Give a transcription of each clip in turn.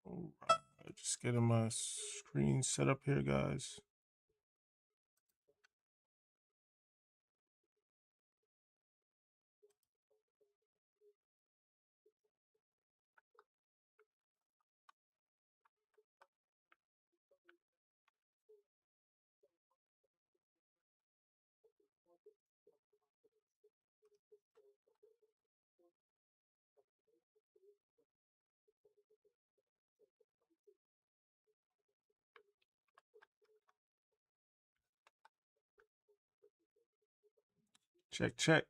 All right, just getting my screen set up here, guys. Check, check.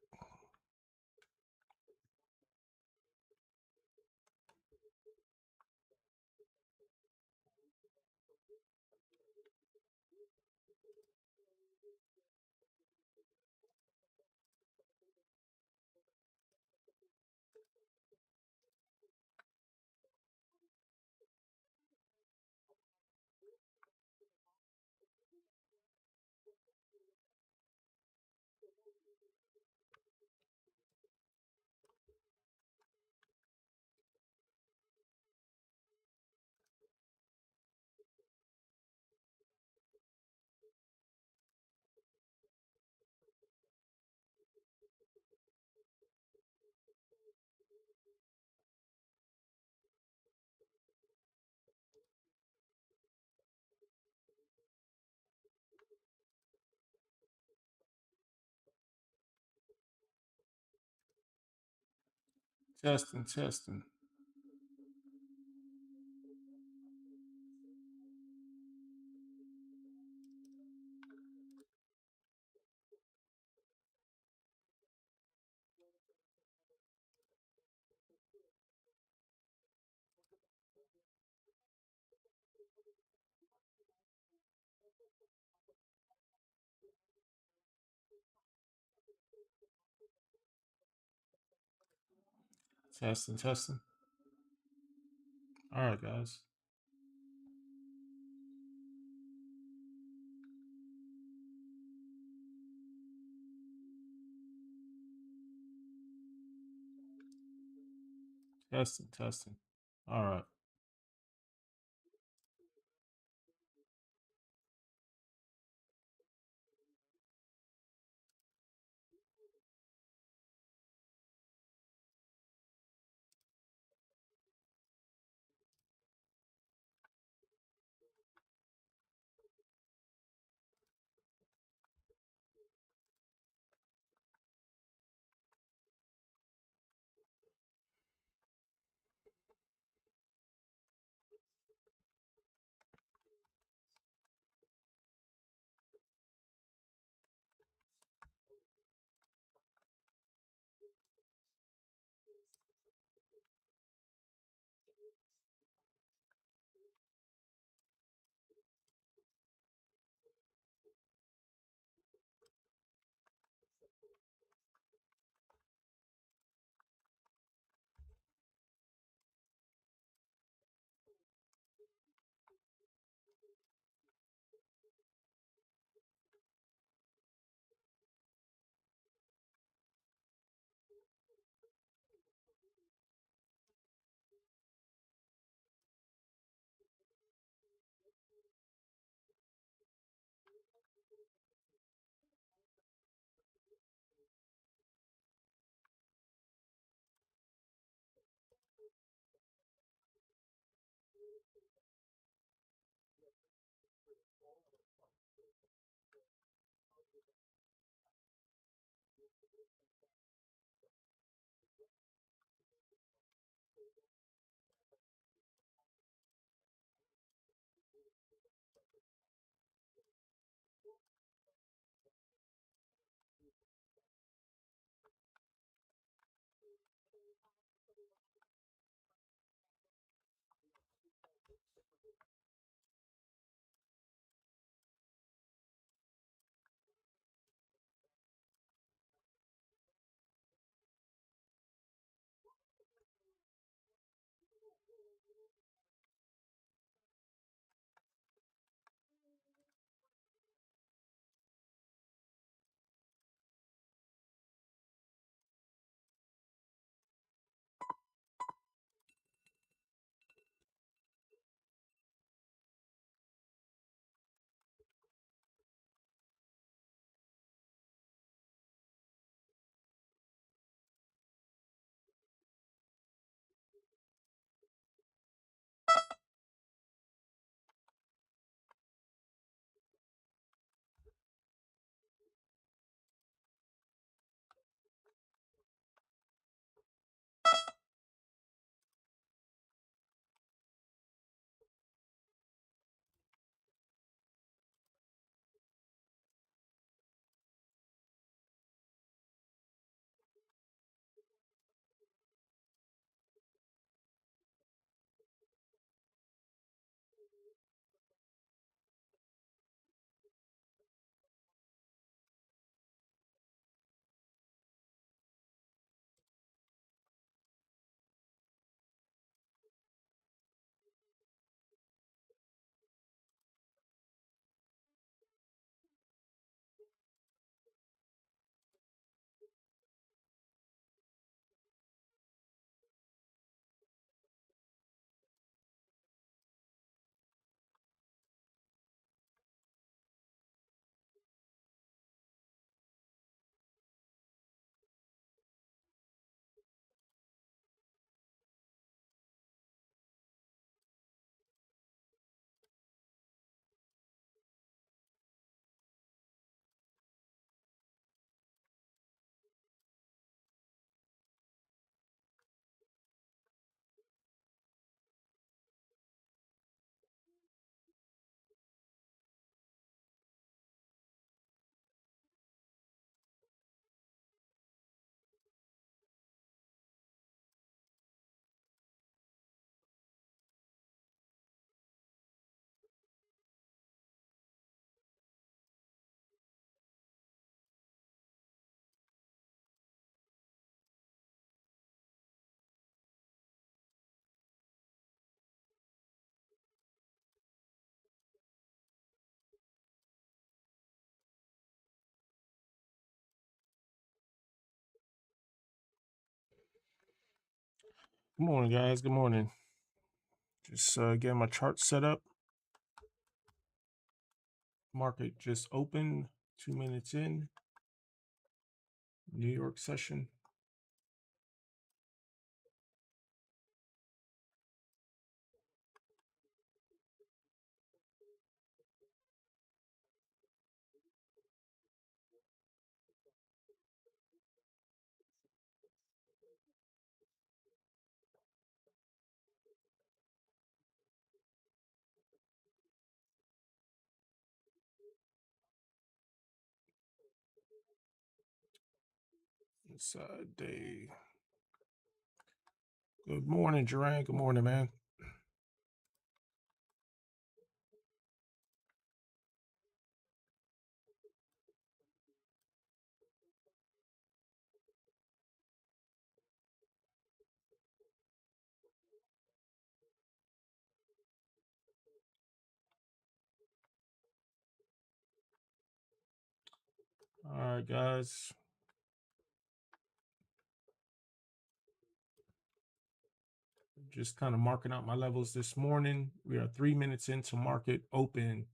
Testing, testing. Testing, testing. All right, guys. Testing, testing. All right. Good morning, guys. Good morning. Just getting my chart set up. Market just opened, 2 minutes in. New York session. It's day. Good morning, Duran. Good morning, man. All right, guys. Just kind of marking out my levels this morning. We are 3 minutes into market open.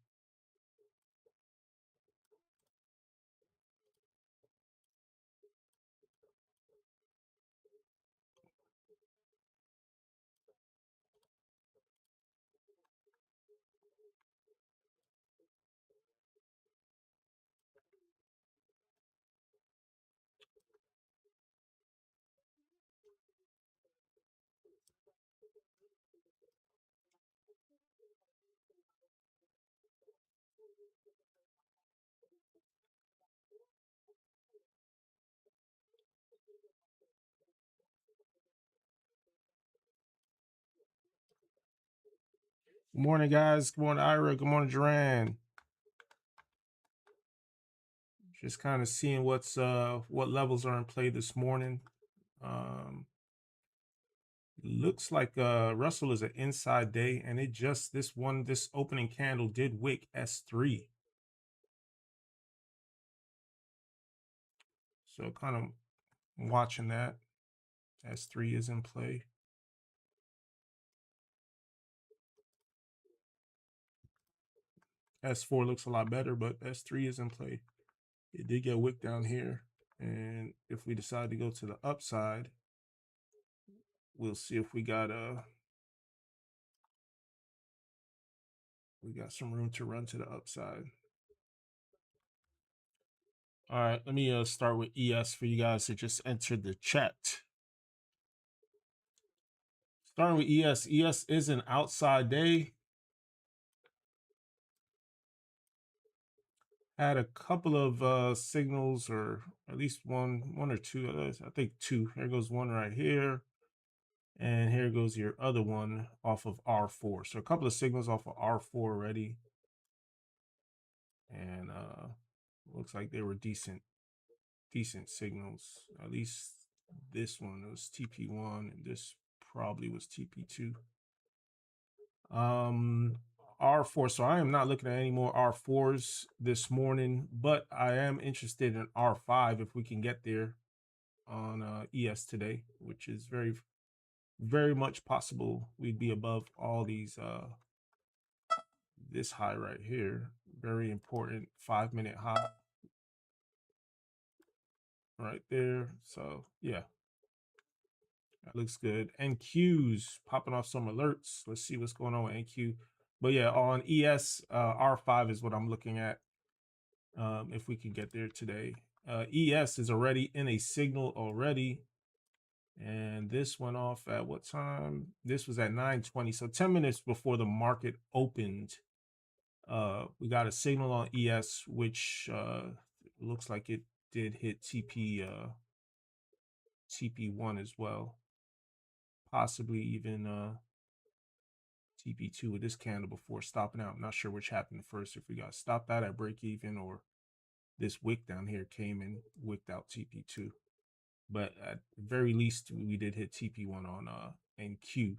Good morning, guys. Good morning, Ira. Good morning, Duran. Just kind of seeing what levels are in play this morning. Looks like Russell is an inside day, and it just this opening candle did wick S3. So kind of watching that. S3 is in play. S4 looks a lot better, but S3 is in play. It did get wick down here. And if we decide to go to the upside, we'll see if we got some room to run to the upside. All right, let me start with ES for you guys that just entered the chat. Starting with ES. ES is an outside day. Had a couple of signals, or at least one or two. I think two. Here goes one right here. And here goes your other one off of R4. So a couple of signals off of R4 already. And looks like they were decent signals. At least this one was TP1 and this probably was TP2. R4. So I am not looking at any more R4s this morning, but I am interested in R5 if we can get there on ES today, which is very, very much possible. We'd be above all these this high right here. Very important 5-minute high right there. So yeah, that looks good. NQ's popping off some alerts. Let's see what's going on with NQ. But yeah, on ES, R5 is what I'm looking at. If we can get there today. ES is already in a signal already. And this went off at what time? This was at 9:20. So 10 minutes before the market opened. We got a signal on ES, which looks like it did hit TP1 as well. Possibly even TP2 with this candle before stopping out. I'm not sure which happened first, if we got stopped out at break even or this wick down here came and wicked out TP2. But at very least, we did hit TP1 on NQ.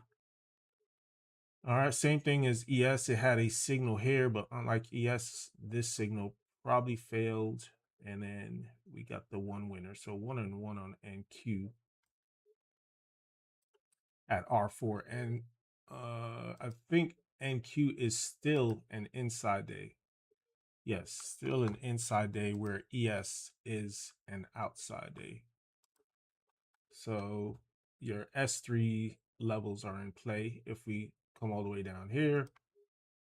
All right, same thing as ES. It had a signal here, but unlike ES, this signal probably failed. And then we got the one winner. So 1 and 1 on NQ. at R4. And I think NQ is still an inside day. Yes, still an inside day where ES is an outside day. So your S3 levels are in play if we come all the way down here.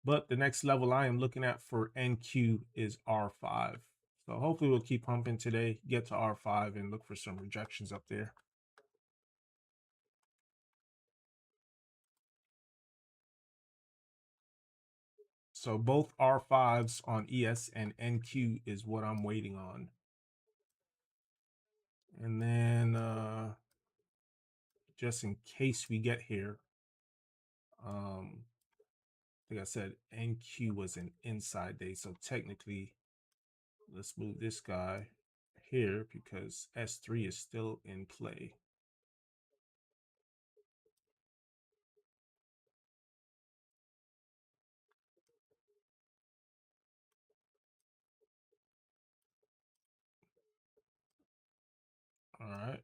But the next level I am looking at for NQ is R5. So hopefully we'll keep pumping today, get to R5 and look for some rejections up there. So both R5s on ES and NQ is what I'm waiting on. And then just in case we get here, like I said, NQ was an inside day. So technically, let's move this guy here because S3 is still in play. All right.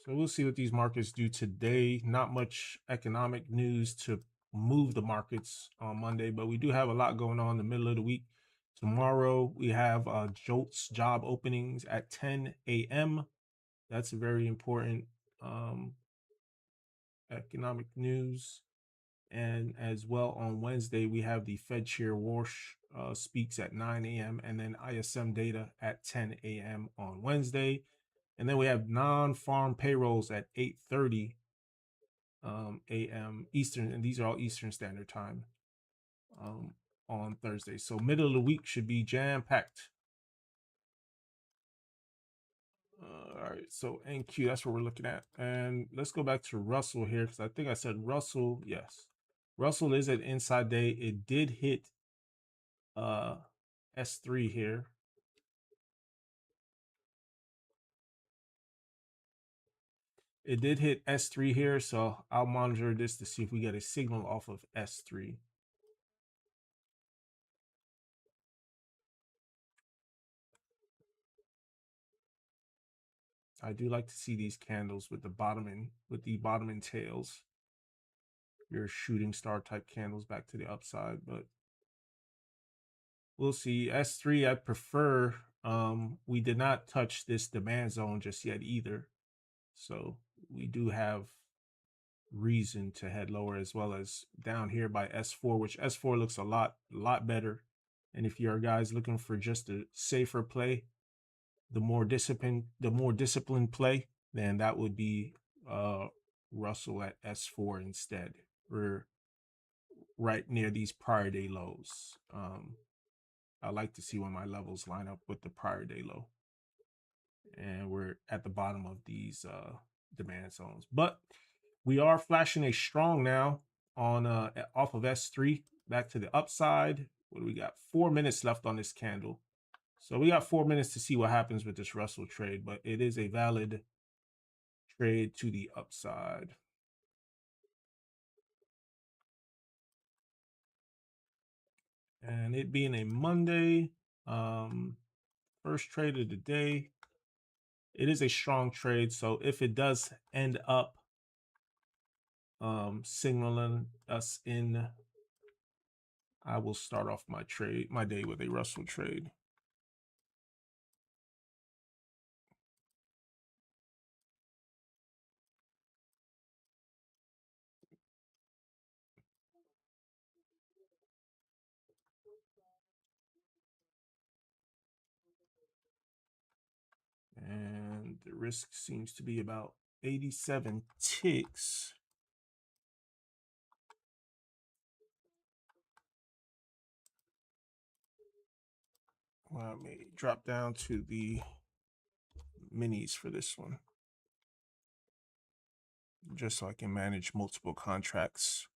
So we'll see what these markets do today. Not much economic news to move the markets on Monday, but we do have a lot going on in the middle of the week. Tomorrow we have JOLTS job openings at 10 a.m. That's a very important economic news. And as well on Wednesday, we have the Fed Chair Warsh speaks at 9 a.m. and then ISM data at 10 a.m. on Wednesday. And then we have non-farm payrolls at 8:30 a.m. Eastern, and these are all Eastern Standard Time on Thursday. So middle of the week should be jam-packed. All right, so NQ, that's what we're looking at. And let's go back to Russell here because I think I said Russell. Yes, Russell is an inside day. It did hit S3 here. It did hit S3 here, so I'll monitor this to see if we get a signal off of S3. I do like to see these candles with the bottoming tails. Your shooting star type candles back to the upside, but we'll see. S3, I prefer. We did not touch this demand zone just yet either. So we do have reason to head lower, as well as down here by S4, which S4 looks a lot better. And if you're guys looking for just a safer play, the more disciplined play, then that would be Russell at S4 instead. We're right near these prior day lows. I like to see when my levels line up with the prior day low. And we're at the bottom of these demand zones. But we are flashing a strong now on off of S3 back to the upside. What do we got? 4 minutes left on this candle. So we got 4 minutes to see what happens with this Russell trade, but it is a valid trade to the upside. And it being a Monday, first trade of the day, it is a strong trade. So if it does end up signaling us in, I will start off my day with a Russell trade. And the risk seems to be about 87 ticks. Let me drop down to the minis for this one, just so I can manage multiple contracts.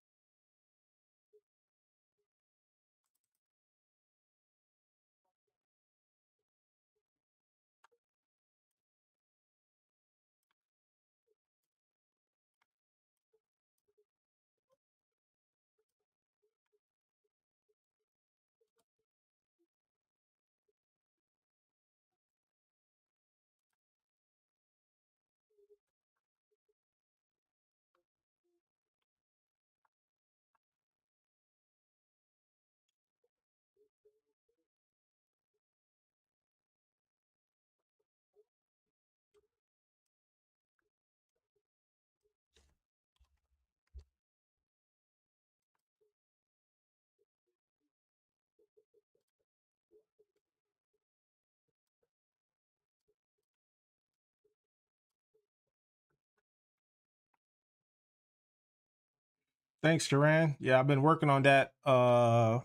Thanks, Duran. Yeah, I've been working on that over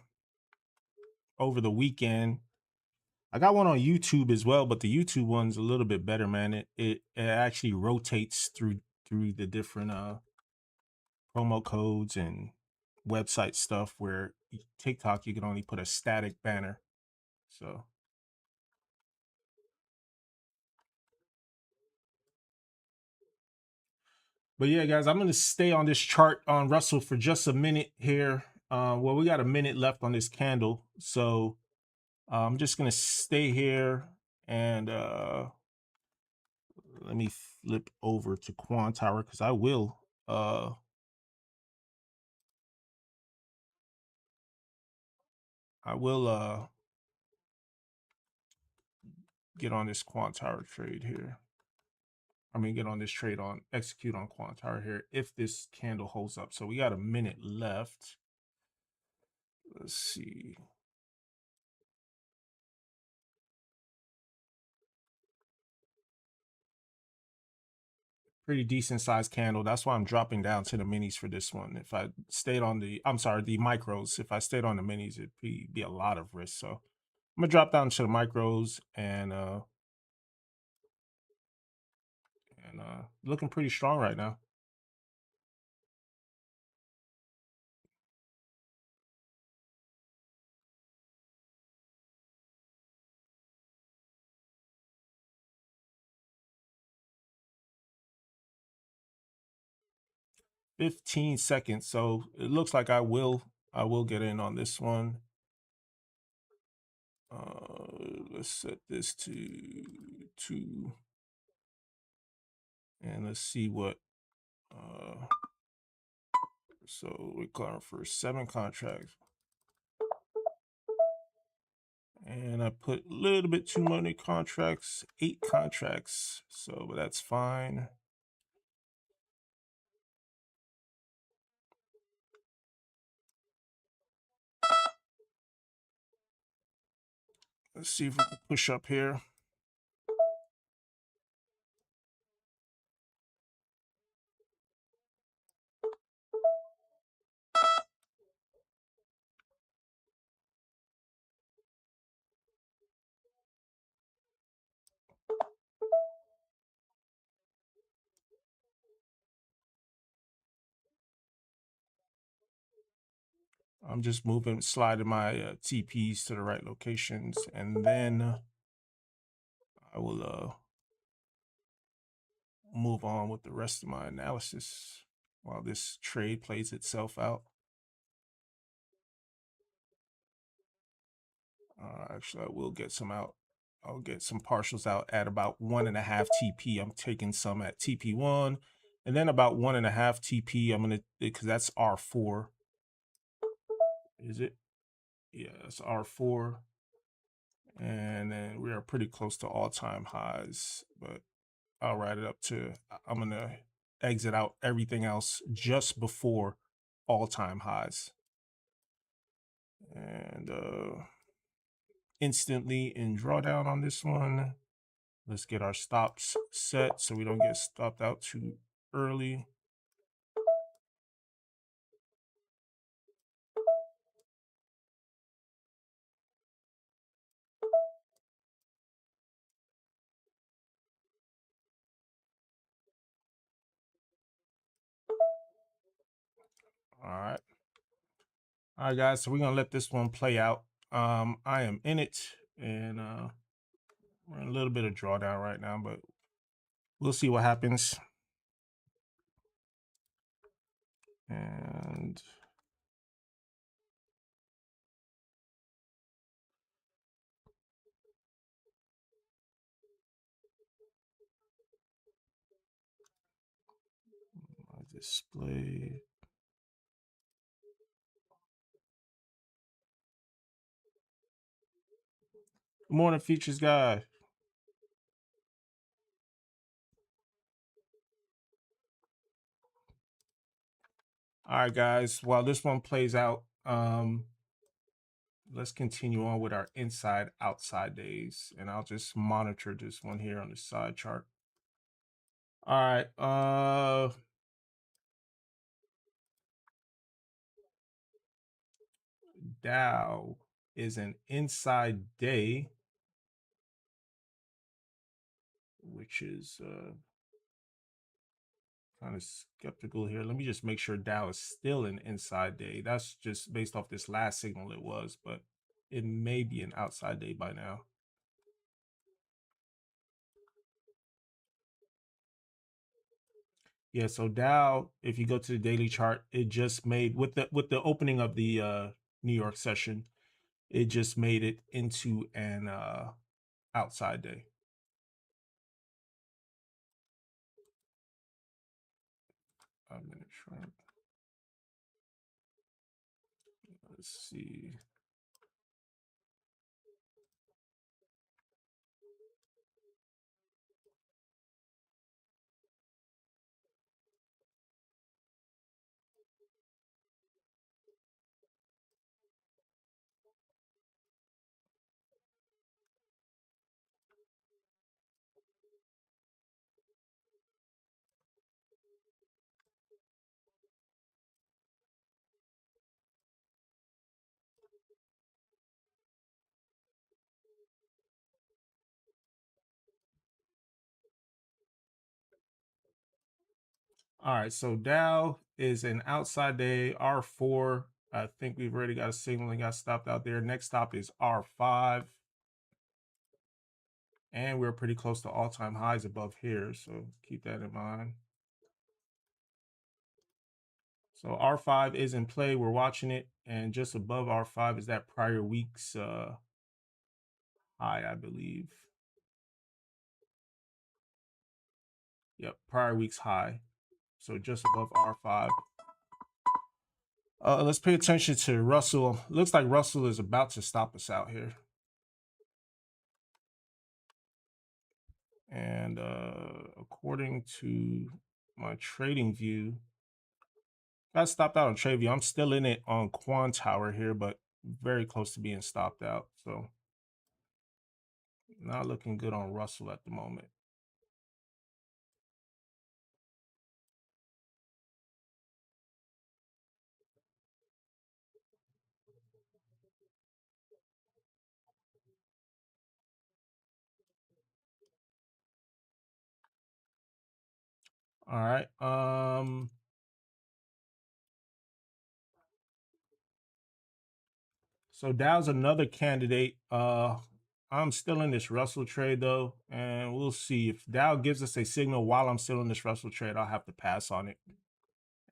the weekend. I got one on YouTube as well, but the YouTube one's a little bit better, man. It actually rotates through the different promo codes and website stuff, where TikTok you can only put a static banner. So, but yeah, guys, I'm gonna stay on this chart on Russell for just a minute here. Well, we got a minute left on this candle, so I'm just gonna stay here and let me flip over to Quantower because uh I will get on this Quantower trade here. I mean, get on this trade on execute on Quantower here if this candle holds up. So we got a minute left. Let's see. Pretty decent sized candle. That's why I'm dropping down to the minis for this one. If I stayed on the, I'm sorry, the micros, if I stayed on the minis, it'd be a lot of risk. So I'm gonna drop down to the micros and looking pretty strong right now. 15 seconds. So it looks like I will get in on this one. Let's set this to 2 and let's see what so we're going for 7 contracts. And I put a little bit too many contracts, 8 contracts. So, but that's fine. Let's see if we can push up here. I'm just sliding my TPs to the right locations, and then I will move on with the rest of my analysis while this trade plays itself out. Actually, I will get some out. I'll get some partials out at about 1.5 TP. I'm taking some at TP1, and then about 1.5 TP. I'm gonna, because that's R4. Is it? Yeah, it's R4. And then we are pretty close to all-time highs, but I'll write it up to, I'm gonna exit out everything else just before all-time highs. And instantly in drawdown on this one. Let's get our stops set so we don't get stopped out too early. All right. All right, guys. So we're gonna let this one play out. I am in it, and we're in a little bit of drawdown right now, but we'll see what happens. And my display. Good morning, features guy. All right, guys. While this one plays out, let's continue on with our inside outside days, and I'll just monitor this one here on the side chart. All right. Dow is an inside day, which is kind of skeptical here. Let me just make sure Dow is still an inside day. That's just based off this last signal it was, but it may be an outside day by now. Yeah, so Dow, if you go to the daily chart, it just made with the opening of the New York session, it just made it into an outside day. I'm gonna try. Let's see. All right, so Dow is an outside day, R4. I think we've already got a signal and got stopped out there. Next stop is R5. And we're pretty close to all-time highs above here, so keep that in mind. So R5 is in play. We're watching it, and just above R5 is that prior week's high, I believe. Yep, prior week's high. So just above R5. Let's pay attention to Russell. Looks like Russell is about to stop us out here. And according to my trading view, got stopped out on TradingView. I'm still in it on Quantower here, but very close to being stopped out. So not looking good on Russell at the moment. All right. So Dow's another candidate. I'm still in this Russell trade though, and we'll see if Dow gives us a signal while I'm still in this Russell trade. I'll have to pass on it.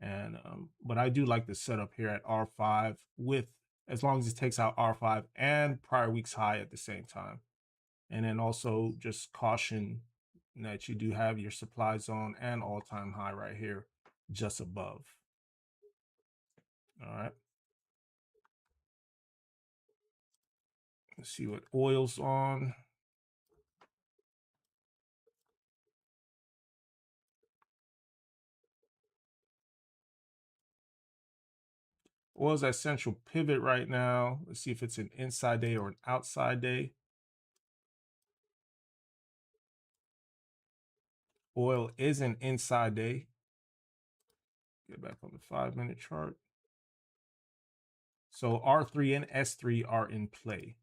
And but I do like the setup here at R5 with as long as it takes out R5 and prior week's high at the same time. And then also just caution that you do have your supply zone and all-time high right here just above. All right. Let's see what oil's on. Oil's at central pivot right now. Let's see if it's an inside day or an outside day. Oil is an inside day. Get back on the 5-minute chart. So R3 and S3 are in play.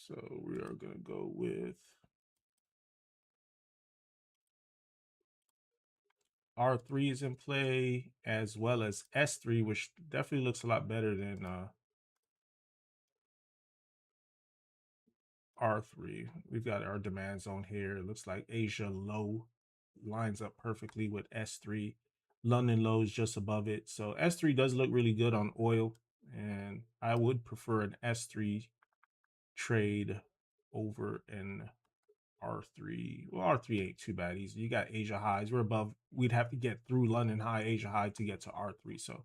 So we are going to go with R3 is in play as well as S3, which definitely looks a lot better than R3. We've got our demand zone here. It looks like Asia low lines up perfectly with S3. London low is just above it. So S3 does look really good on oil, and I would prefer an S3 trade over an R3. Well, R3 ain't too bad easy. You got Asia highs. We're above. We'd have to get through London high, Asia high to get to R3. So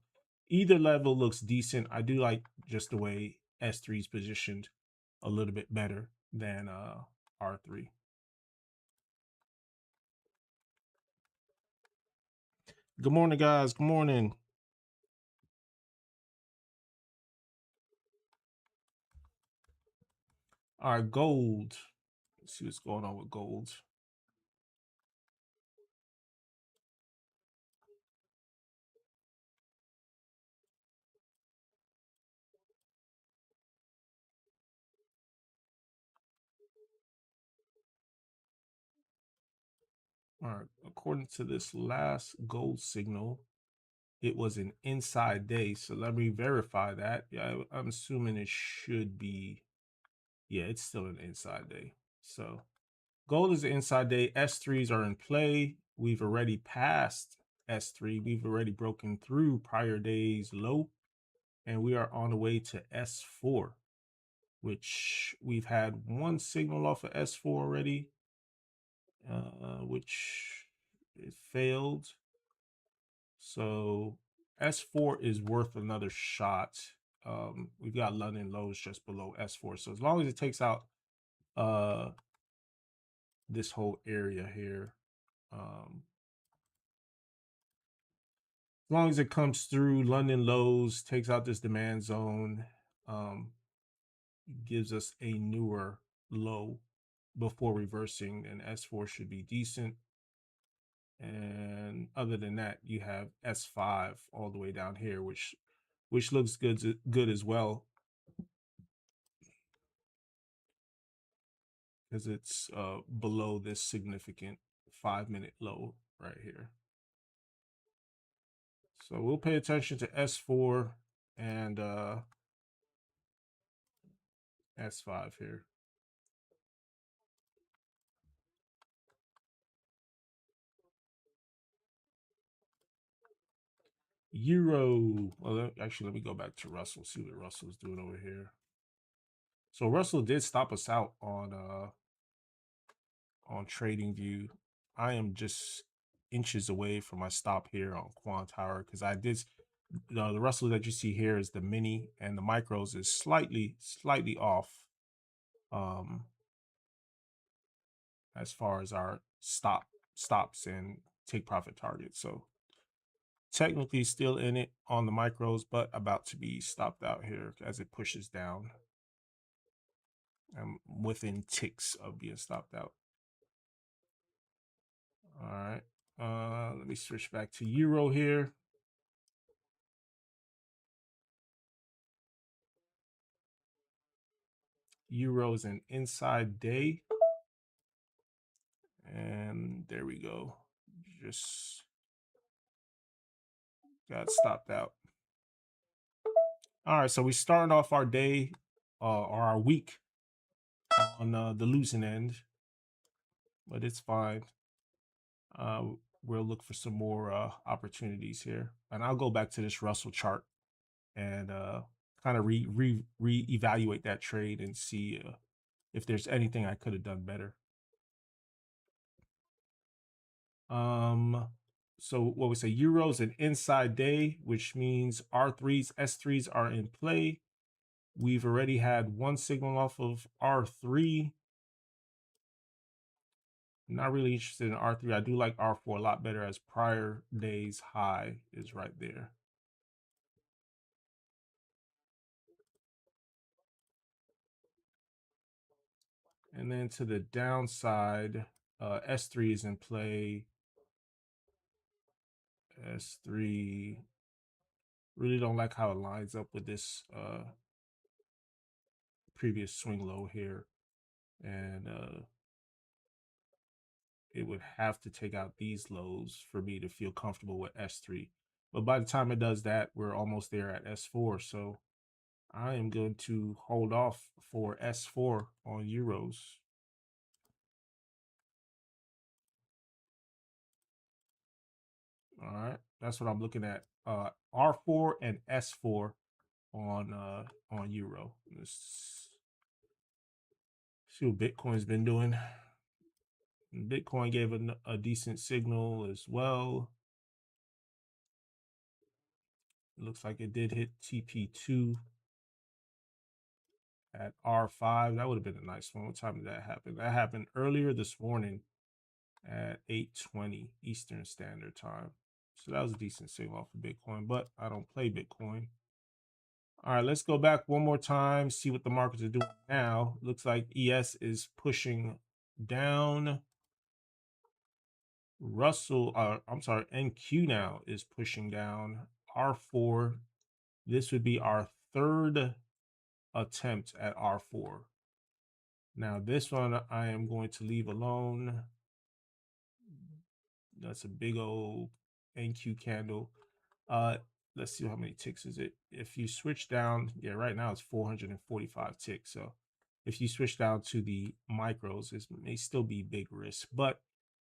either level looks decent. I do like just the way S3 is positioned a little bit better than R3. Good morning, guys. Good morning. All right, gold. Let's see what's going on with gold. All right, according to this last gold signal, it was an inside day. So let me verify that. Yeah, I'm assuming it should be. Yeah, it's still an inside day. So gold is an inside day. S3s are in play. We've already passed S3. We've already broken through prior day's low, and we are on the way to S4, which we've had one signal off of S4 already, which it failed. So S4 is worth another shot. We've got London lows just below S4. So as long as it takes out this whole area here, as long as it comes through London lows, takes out this demand zone, gives us a newer low before reversing, and S4 should be decent. And other than that, you have S5 all the way down here, which looks good as well, because it's below this significant 5-minute low right here. So we'll pay attention to S4 and S5 here. Euro. Well, actually, let me go back to Russell, see what Russell's doing over here. So Russell did stop us out on TradingView. I am just inches away from my stop here on Quantower, because I did the Russell that you see here is the mini, and the micros is slightly off as far as our stops and take profit targets. So technically still in it on the micros, but about to be stopped out here as it pushes down. I'm within ticks of being stopped out. All right. Let me switch back to Euro here. Euro is an inside day. And there we go. Just got stopped out. All right, so we started off our day or our week on the losing end, but it's fine. We'll look for some more opportunities here, and I'll go back to this Russell chart and kind of reevaluate that trade and see if there's anything I could have done better. So what we say, Euro's an inside day, which means R3s, S3s are in play. We've already had one signal off of R3. Not really interested in R3. I do like R4 a lot better, as prior day's high is right there. And then to the downside, S3 is in play. S3, really don't like how it lines up with this previous swing low here. And it would have to take out these lows for me to feel comfortable with S3. But by the time it does that, we're almost there at S4. So I am going to hold off for S4 on Euros. All right, that's what I'm looking at. R4 and S4 on Euro. Let's see what Bitcoin's been doing. Bitcoin gave a decent signal as well. It looks like it did hit TP2 at R5. That would have been a nice one. What time did that happen? That happened earlier this morning at 8:20 Eastern Standard Time. So that was a decent signal off of Bitcoin, but I don't play Bitcoin. All right, let's go back one more time, see what the markets are doing now. Looks like ES is pushing down. I'm sorry, NQ now is pushing down. R4, this would be our third attempt at R4. Now this one I am going to leave alone. That's a big old NQ candle. Let's see how many ticks is it. If you switch down, yeah, right now it's 445 ticks. So if you switch down to the micros, it may still be big risk, but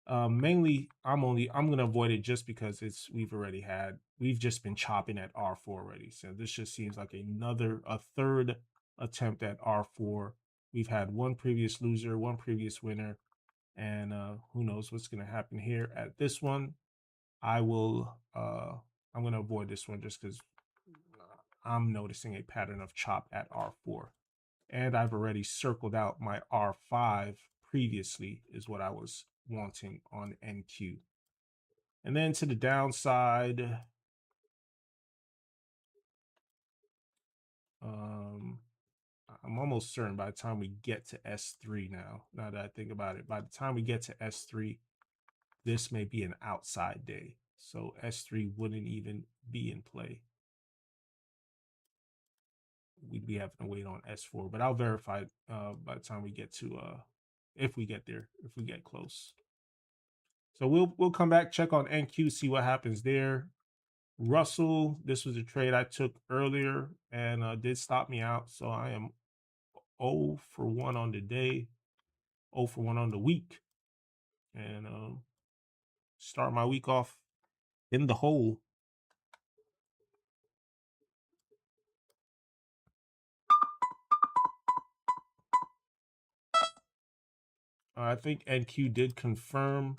mainly I'm gonna avoid it just because we've just been chopping at R4 already. So this just seems like a third attempt at R4. We've had one previous loser, one previous winner, and who knows what's gonna happen here at this one. I'm gonna avoid this one just because I'm noticing a pattern of chop at R4. And I've already circled out my R5 previously is what I was wanting on NQ. And then to the downside, I'm almost certain by the time we get to S3 now that I think about it, by the time we get to S3, this may be an outside day. So S3 wouldn't even be in play. We'd be having to wait on S4, but I'll verify by the time we get to if we get there, if we get close. So we'll come back, check on NQ, see what happens there. Russell, this was a trade I took earlier and did stop me out. So I am 0 for 1 on the day, 0 for 1 on the week, and start my week off in the hole. I think NQ did confirm.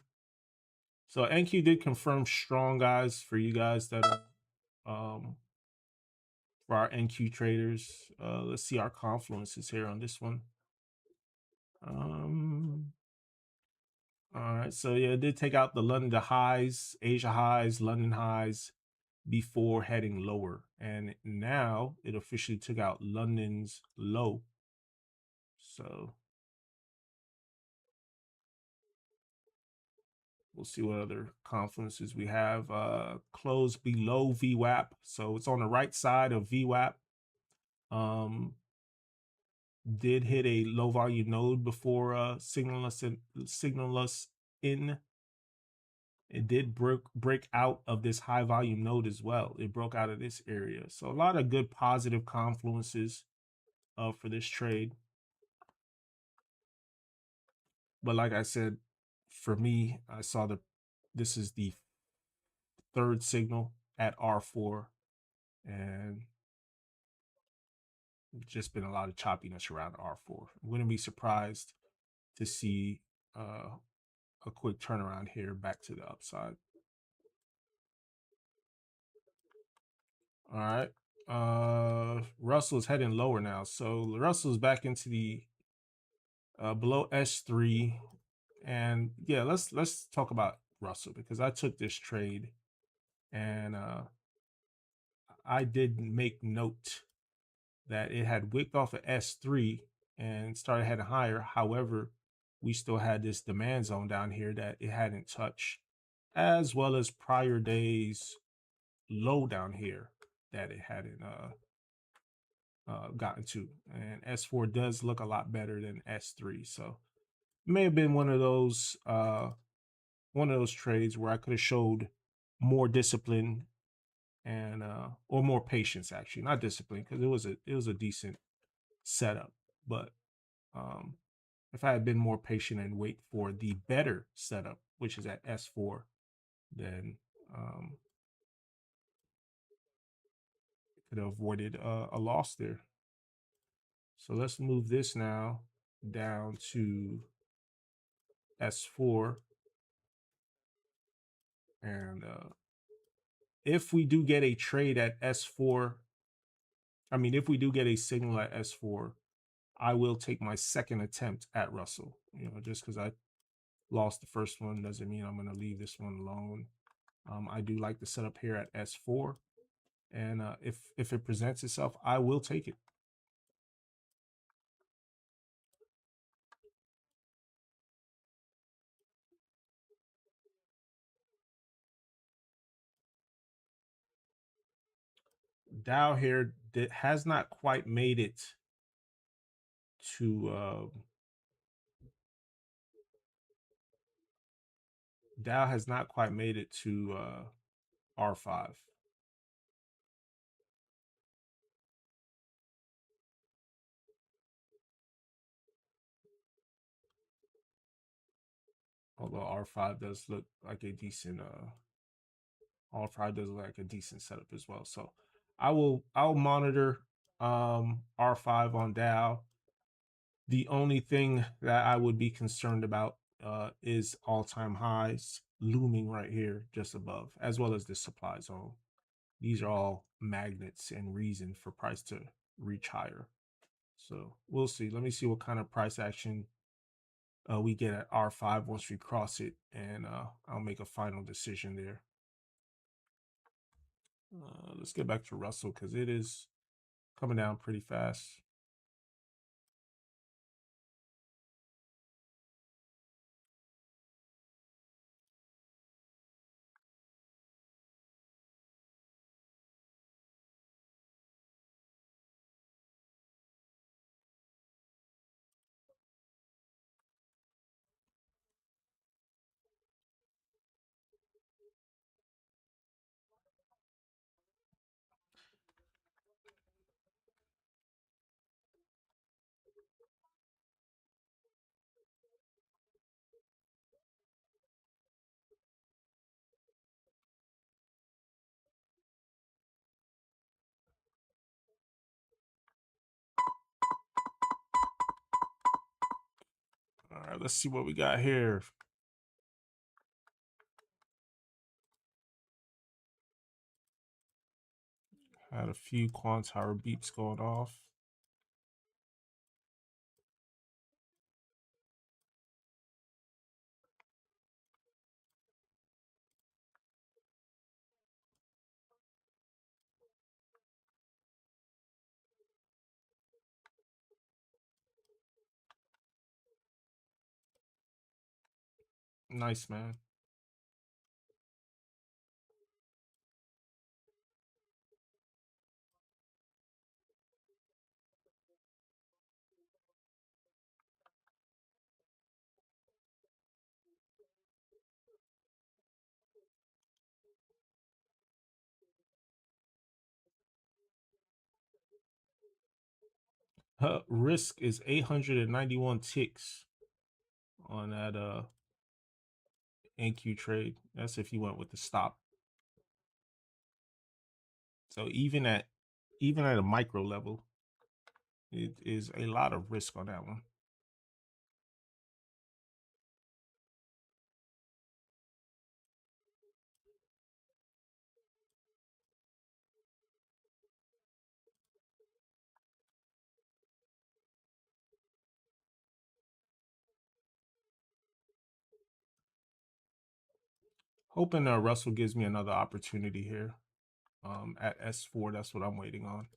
So NQ did confirm strong, guys, for you guys that are for our NQ traders. Let's see our confluences here on this one. All right, so yeah, it did take out the London highs, Asia highs, London highs before heading lower. And now it officially took out London's low. So we'll see what other confluences we have. Close below VWAP. So it's on the right side of VWAP. Did hit a low volume node before signal us in. It did break out of this high volume node as well. It broke out of this area. So a lot of good positive confluences for this trade. But like I said, for me, I saw this is the third signal at R4, and just been a lot of choppiness around R4. Wouldn't be surprised to see a quick turnaround here back to the upside. All right. Russell is heading lower now. So Russell's back into the below S3. And yeah, let's talk about Russell because I took this trade and I did make note that it had wicked off of S3 and started heading higher. However, we still had this demand zone down here that it hadn't touched, as well as prior days low down here that it hadn't gotten to. And S4 does look a lot better than S3. So it may have been one of those trades where I could have showed more discipline and or more patience, actually, not discipline, because it was a decent setup. But if I had been more patient and wait for the better setup, which is at S4, then could have avoided a loss there. So let's move this now down to S4. And if we do get a trade at S4, if we do get a signal at S4, I will take my second attempt at Russell. Just because I lost the first one doesn't mean I'm going to leave this one alone. I do like the setup here at S4, and if it presents itself, I will take it. Dow here that has not quite made it to Dow has not quite made it to R5. Although R5 does look like a decent R5 does look like a decent setup as well. So I'll monitor R5 on Dow. The only thing that I would be concerned about is all-time highs looming right here just above, as well as the supply zone. These are all magnets and reason for price to reach higher. So we'll see. Let me see what kind of price action we get at R5 once we cross it, and I'll make a final decision there. Let's get back to Russell because it is coming down pretty fast. All right, let's see what we got here. Had a few Quantower beeps going off. Nice, man. Risk is 891 ticks on that NQ trade. That's if you went with the stop. So even at a micro level, it is a lot of risk on that one. Hoping Russell gives me another opportunity here. At S4, that's what I'm waiting on.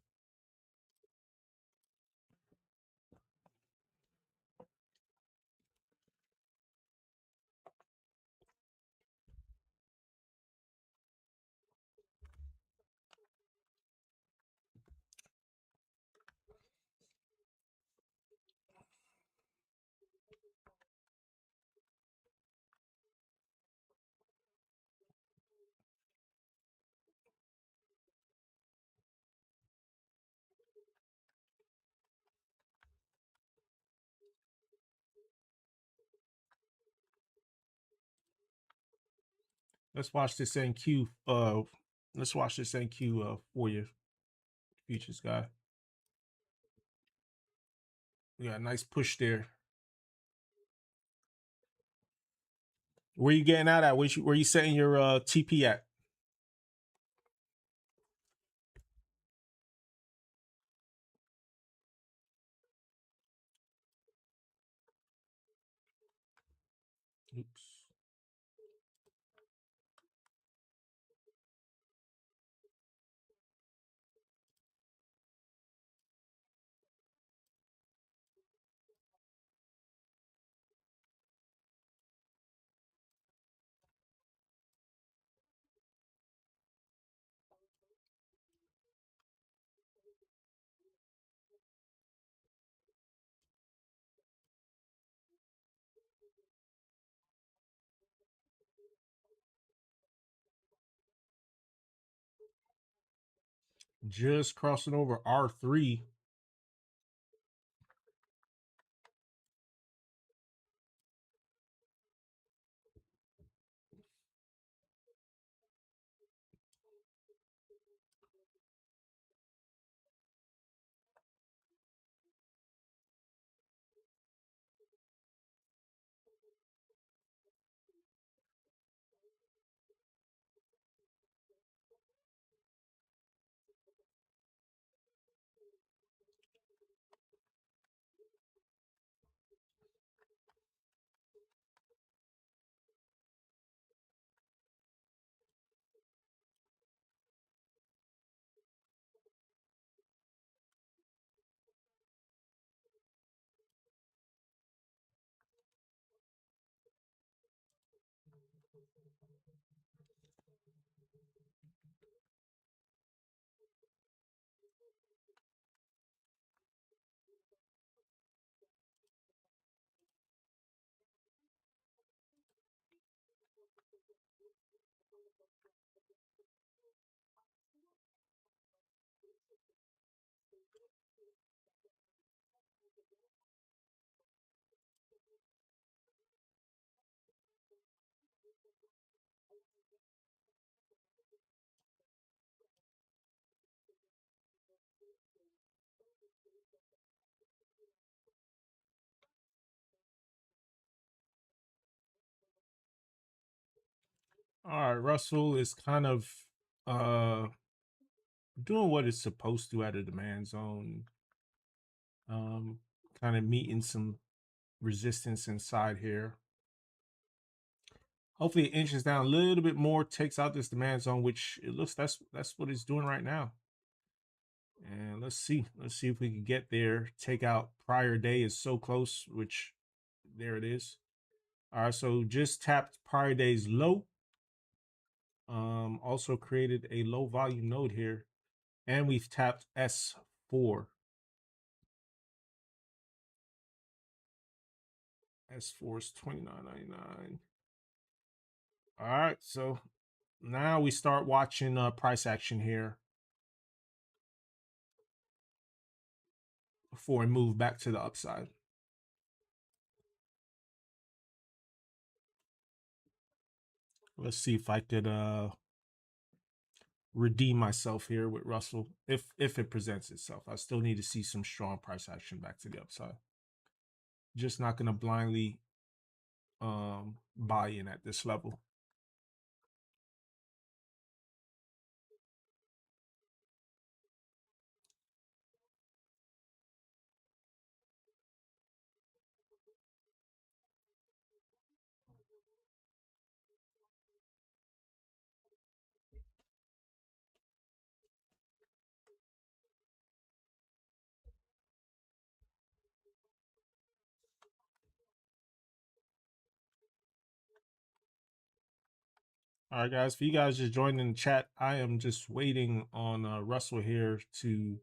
Let's watch this NQ. Let's watch this NQ for you, futures guy. We got a nice push there. Where you getting out at? Where you setting your TP at? Oops. Just crossing over R3. All right, Russell is kind of uh doing what it's supposed to at a demand zone. Kind of meeting some resistance inside here. Hopefully it inches down a little bit more, takes out this demand zone, which it looks that's what it's doing right now. And let's see if we can get there. Take out prior day is so close, which there it is. All right, so just tapped prior day's low. Also created a low volume node here, and we've tapped S4. S4 is 29.99. All right, so now we start watching price action here before we move back to the upside. Let's see if I could redeem myself here with Russell if it presents itself. I still need to see some strong price action back to the upside. Just not going to blindly buy in at this level. All right, guys. For you guys just joining the chat, I am just waiting on Russell here to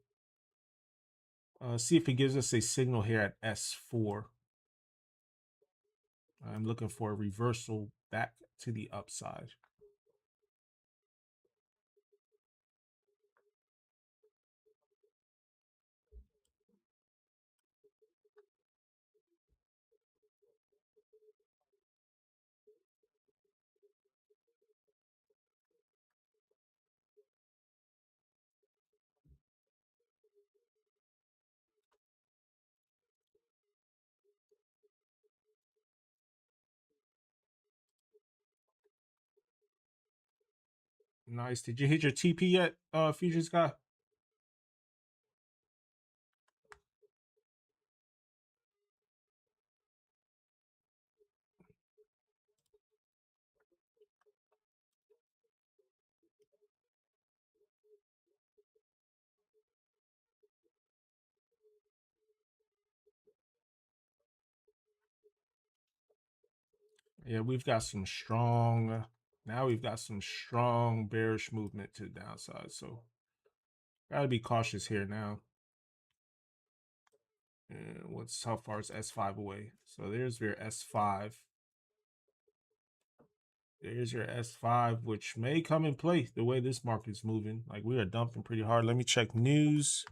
see if he gives us a signal here at S4. I'm looking for a reversal back to the upside. Nice. Did you hit your TP yet, Futures guy? Yeah, we've got some strong. Now we've got some strong bearish movement to the downside. So gotta be cautious here now. And what's how far is S5 away? So there's your S5. There's your S5, which may come in play the way this market's moving. Like we are dumping pretty hard. Let me check news.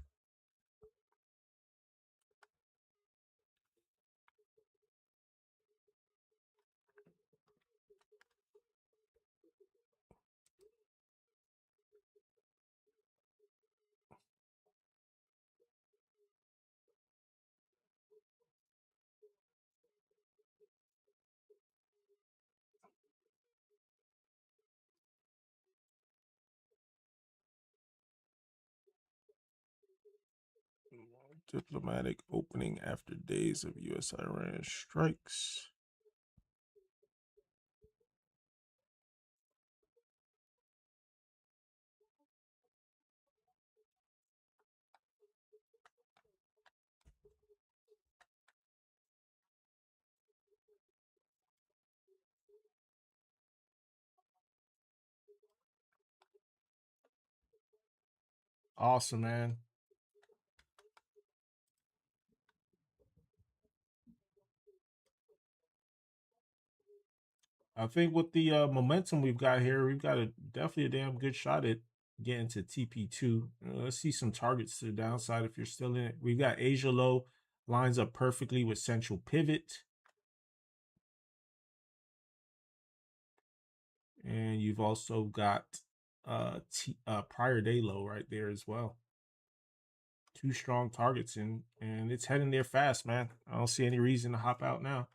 Diplomatic opening after days of U.S.-Iran strikes. Awesome, man. I think with the momentum we've got here, we've got definitely a damn good shot at getting to TP2. Let's see some targets to the downside if you're still in it. We've got Asia low, lines up perfectly with central pivot. And you've also got prior day low right there as well. Two strong targets, and it's heading there fast, man. I don't see any reason to hop out now.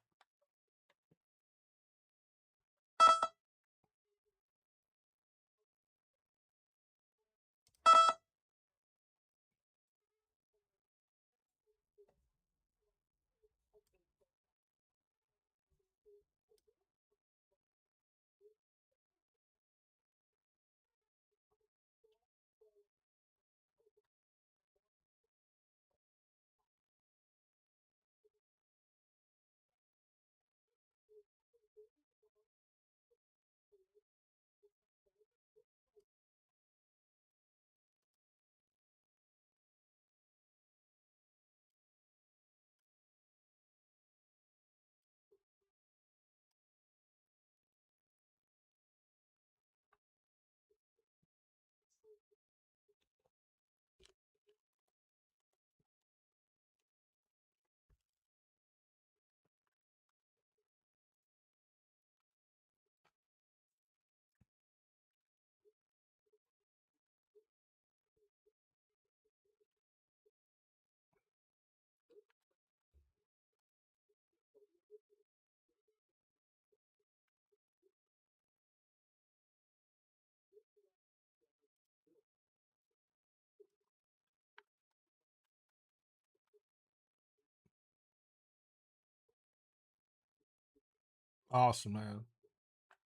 Awesome, man.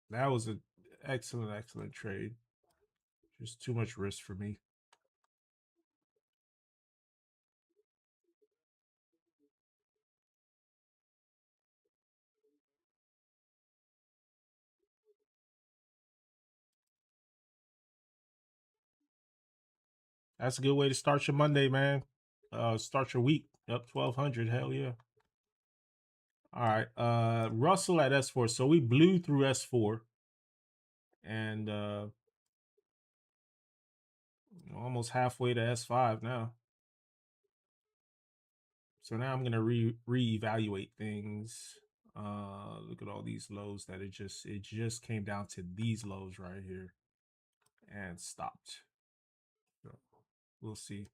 That was an excellent trade. Just too much risk for me. That's a good way to start your Monday, man. Start your week up 1200. Hell yeah. All right. Russell at S4. So we blew through S4 and almost halfway to S5 now. So now I'm gonna reevaluate things. Look at all these lows that it just came down to these lows right here and stopped. So we'll see.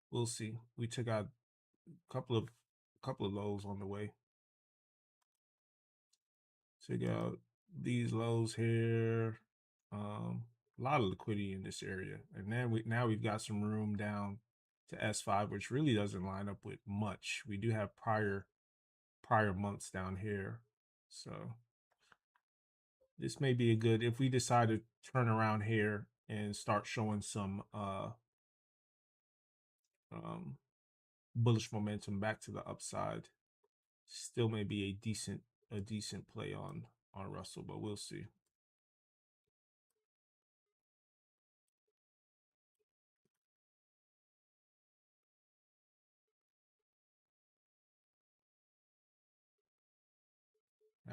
We'll see. We took out a couple of lows on the way. Check out these lows here. A lot of liquidity in this area, and then now we've got some room down to S5, which really doesn't line up with much. We do have prior months down here, so this may be a good if we decide to turn around here and start showing some bullish momentum back to the upside. Still may be a decent play on Russell, but we'll see.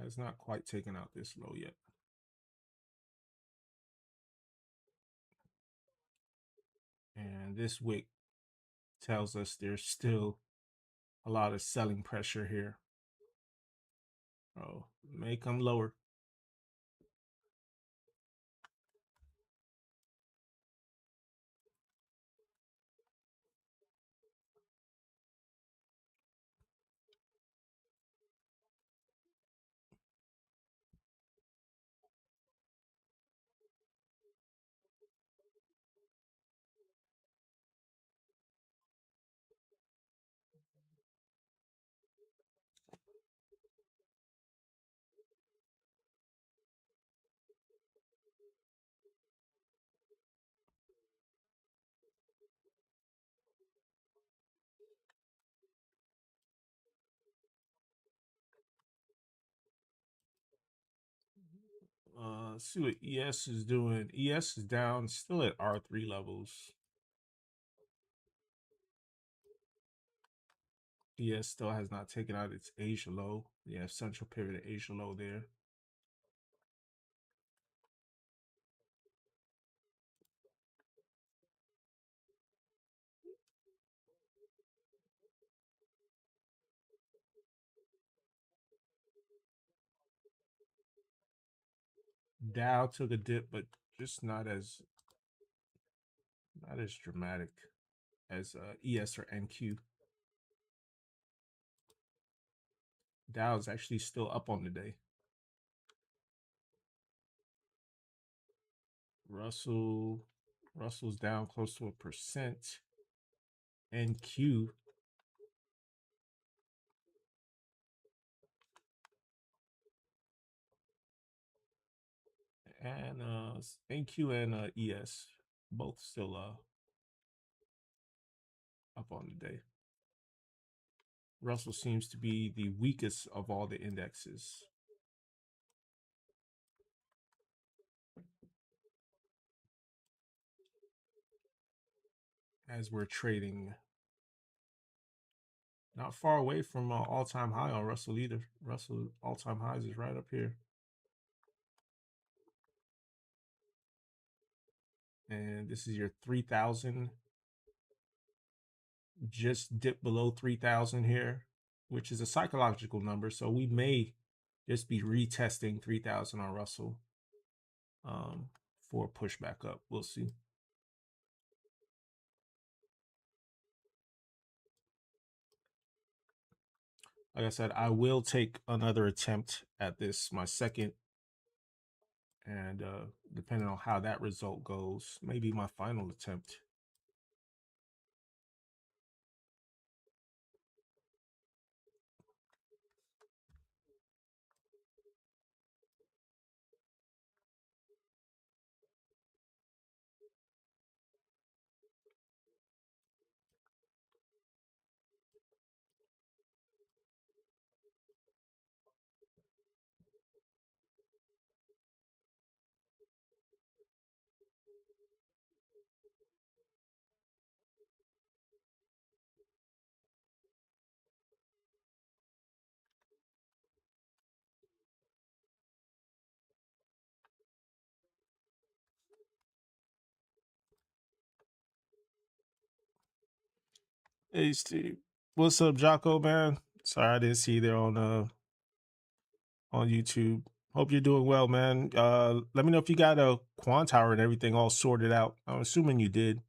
Has not quite taken out this low yet. And this wick tells us there's still a lot of selling pressure here. Oh, may come lower. See what ES is doing. ES is down, still at R3 levels. ES still has not taken out its Asia low. Yeah, central pivot Asia low there. Dow took a dip, but just not as dramatic as ES or NQ. Dow is actually still up on the day. Russell's down close to 1%. NQ and NQ and ES both still up on the day. Russell seems to be the weakest of all the indexes. As we're trading, not far away from all-time high on Russell either. Russell all-time highs is right up here. And this is your 3,000. Just dipped below 3,000 here, which is a psychological number. So we may just be retesting 3,000 on Russell for a pushback up. We'll see. Like I said, I will take another attempt at this, my second. And depending on how that result goes, maybe my final attempt. Hey Steve, what's up, Jocko, man? Sorry I didn't see you there on YouTube. Hope you're doing well, man. Let me know if you got a quant tower and everything all sorted out. I'm assuming you did.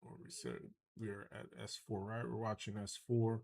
What we said we're at S4, right? We're watching S4.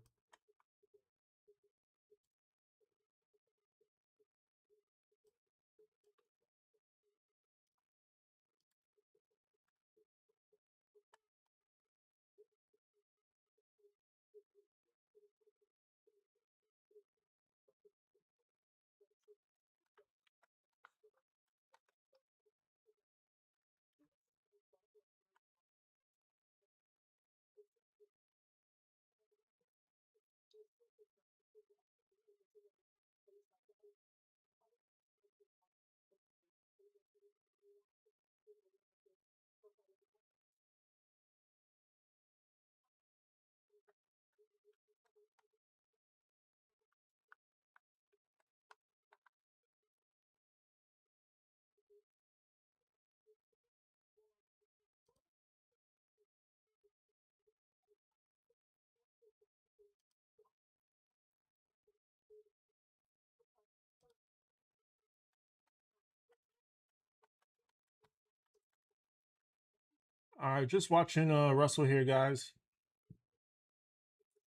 All right, just watching Russell here, guys,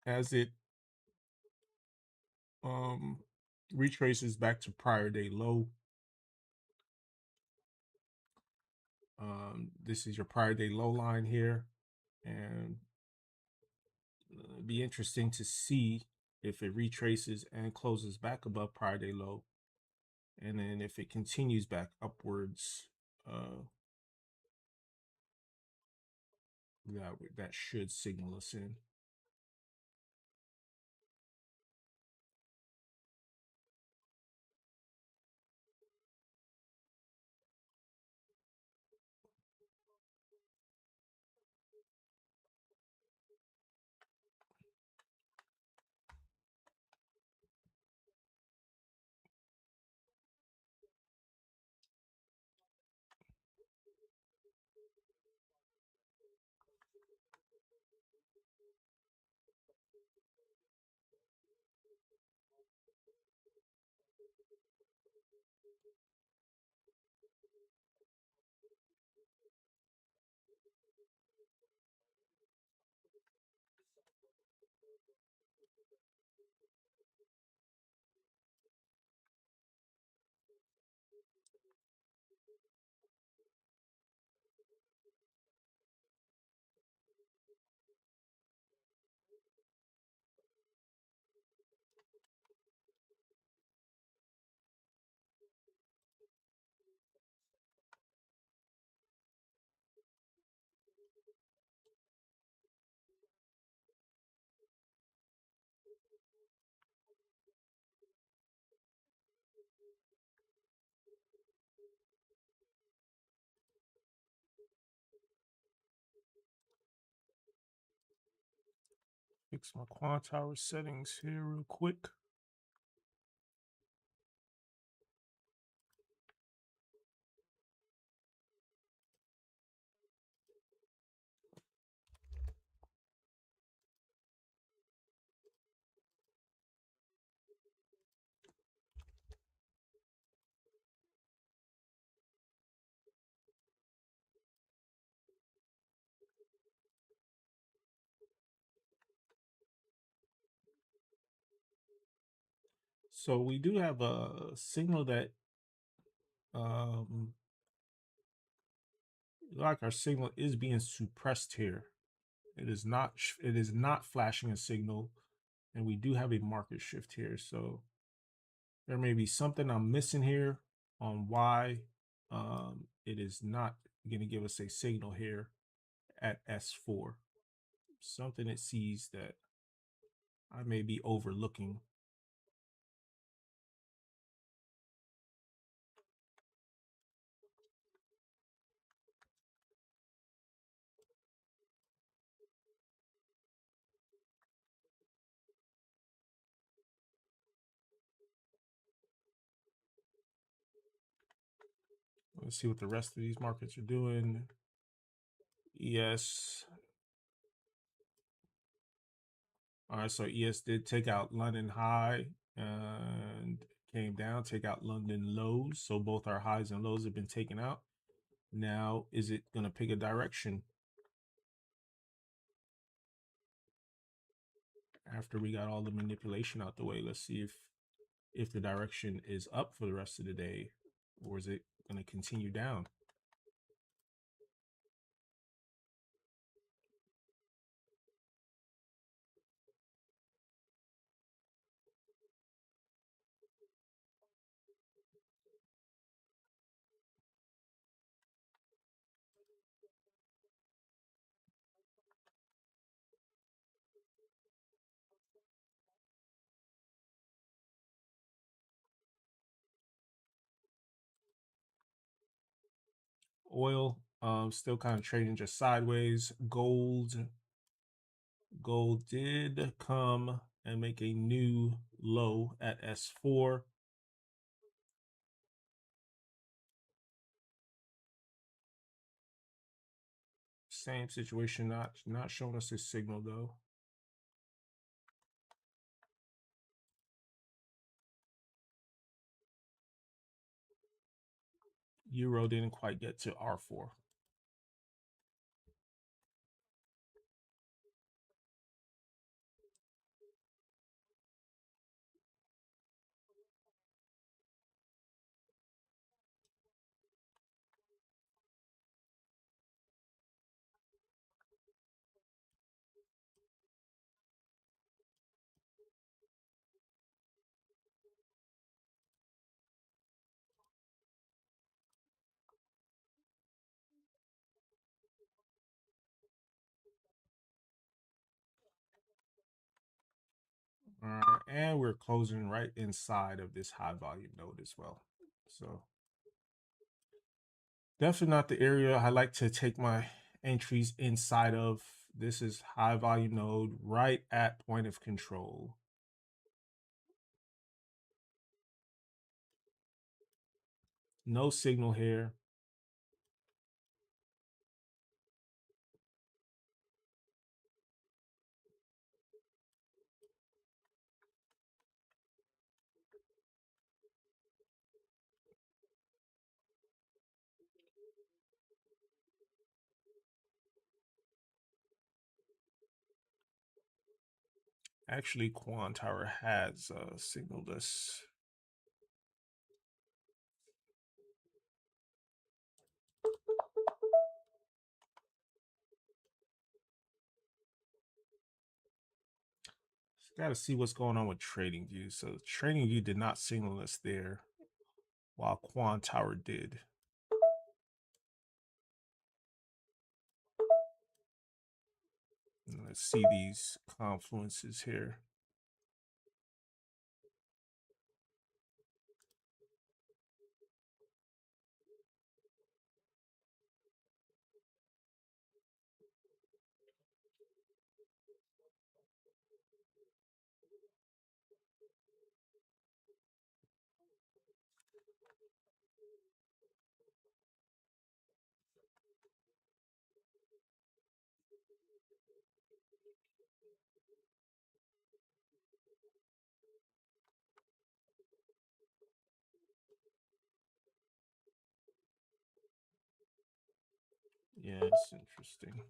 as it um retraces back to prior day low. This is your prior day low line here, and it'd be interesting to see if it retraces and closes back above prior day low, and then if it continues back upwards, that should signal us in. Fix my quant hour settings here real quick. So we do have a signal that um like our signal is being suppressed here. It is not flashing a signal, and we do have a market shift here. So there may be something I'm missing here on why it is not going to give us a signal here at S4. Something it sees that I may be overlooking. Let's see what the rest of these markets are doing. ES. All right, so ES did take out London high and came down, take out London lows. So both our highs and lows have been taken out. Now, is it going to pick a direction after we got all the manipulation out the way? Let's see if the direction is up for the rest of the day, or is it going to continue down? Oil, still kind of trading just sideways. Gold did come and make a new low at S4. Same situation, not showing us a signal though. Euro didn't quite get to R4. All right, and we're closing right inside of this high volume node as well. So definitely not the area I like to take my entries inside of. This is high volume node right at point of control. No signal here. Actually, Quantower has signaled us. Got to see what's going on with TradingView. So TradingView did not signal us there, while Quantower did. Let's see these confluences here. Yeah, it's interesting.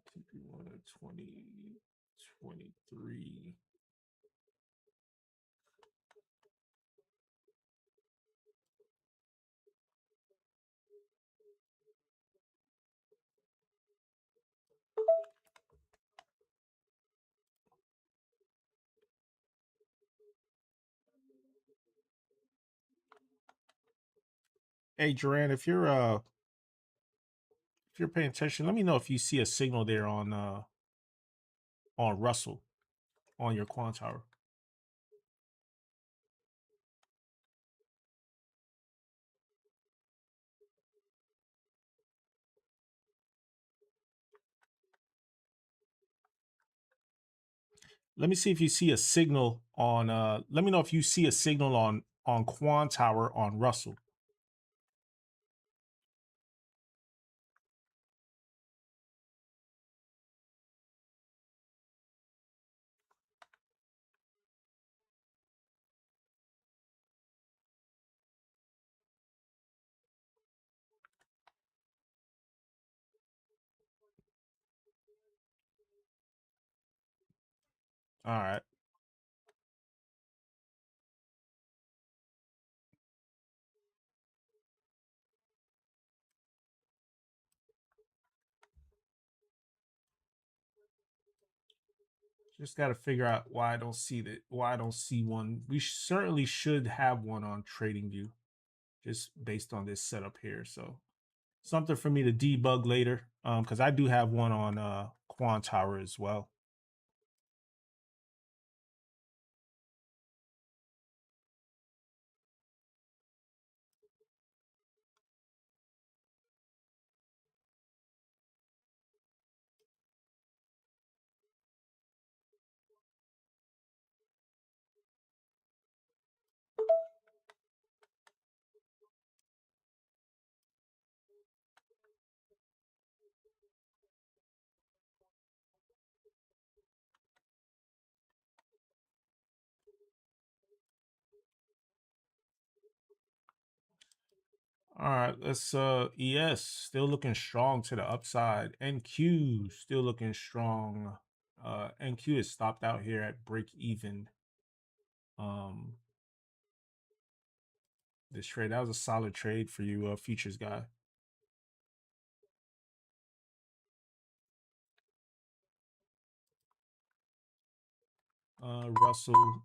TP1 at 2023. Hey, Duran, if you're paying attention, let me know if you see a signal there on Russell on your Quantower. Let me see if you see a signal on let me know if you see a signal on Quantower on Russell. All right. Just got to figure out why I don't see one. We certainly should have one on TradingView, just based on this setup here. So something for me to debug later, because I do have one on Quantower as well. All right, let's ES still looking strong to the upside. NQ still looking strong. NQ is stopped out here at break even. This trade, that was a solid trade for you, futures guy. Russell.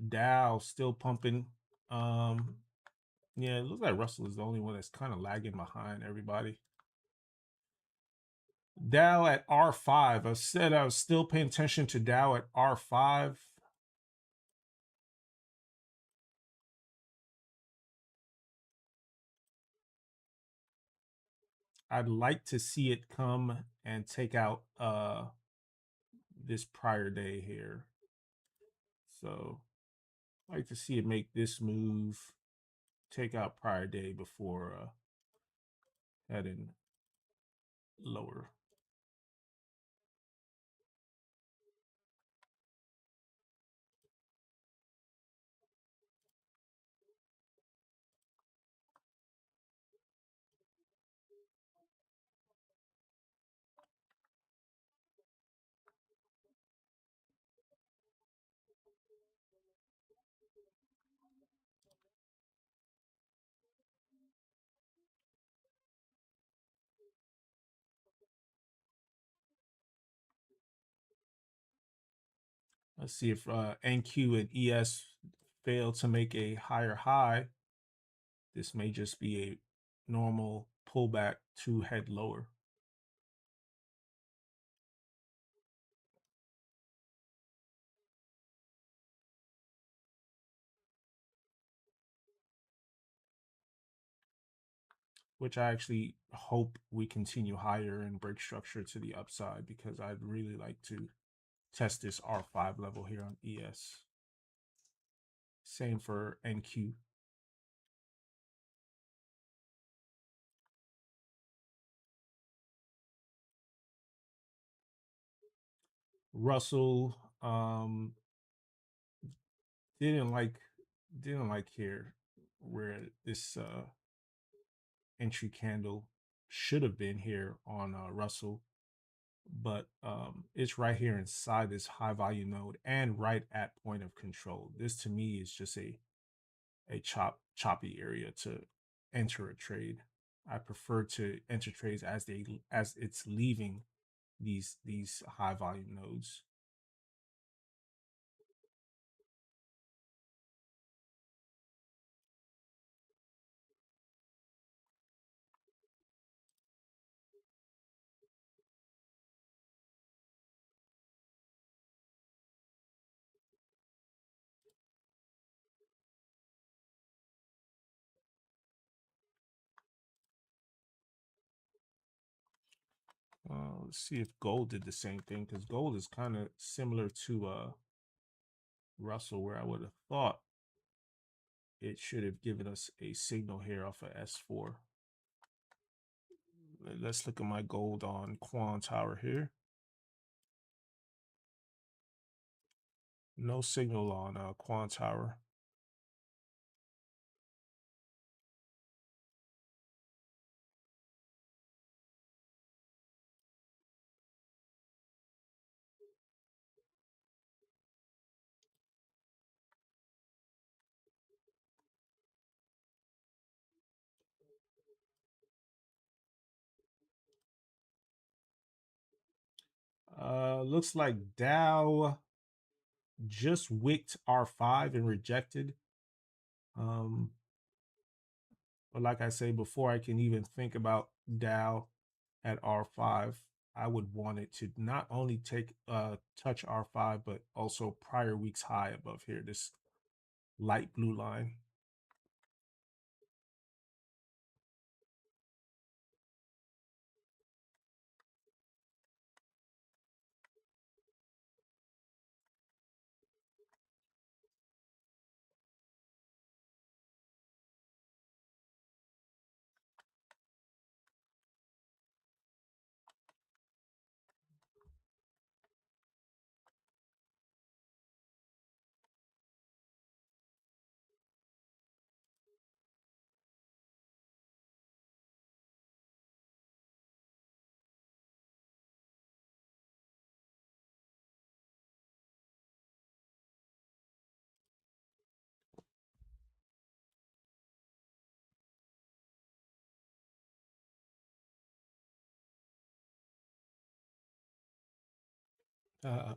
Dow still pumping. Yeah, it looks like Russell is the only one that's kind of lagging behind everybody. Dow at R5. I said I was still paying attention to Dow at R5. I'd like to see it come and take out this prior day here. So I'd like to see it make this move, take out prior day before heading lower. Let's see if NQ and ES fail to make a higher high. This may just be a normal pullback to head lower. Which I actually hope we continue higher and break structure to the upside, because I'd really like to test this R5 level here on ES. Same for NQ. Russell didn't like here where this entry candle should have been here on Russell, but it's right here inside this high value node and right at point of control. This to me is just a choppy area to enter a trade. I prefer to enter trades as it's leaving these high volume nodes. Let's see if gold did the same thing, because gold is kind of similar to Russell, where I would have thought it should have given us a signal here off of S4. Let's look at my gold on Quantower here. No signal on Quantower. Looks like Dow just wicked R5 and rejected. But like I say, before I can even think about Dow at R5, I would want it to not only take touch R5, but also prior week's high above here, this light blue line. Uh,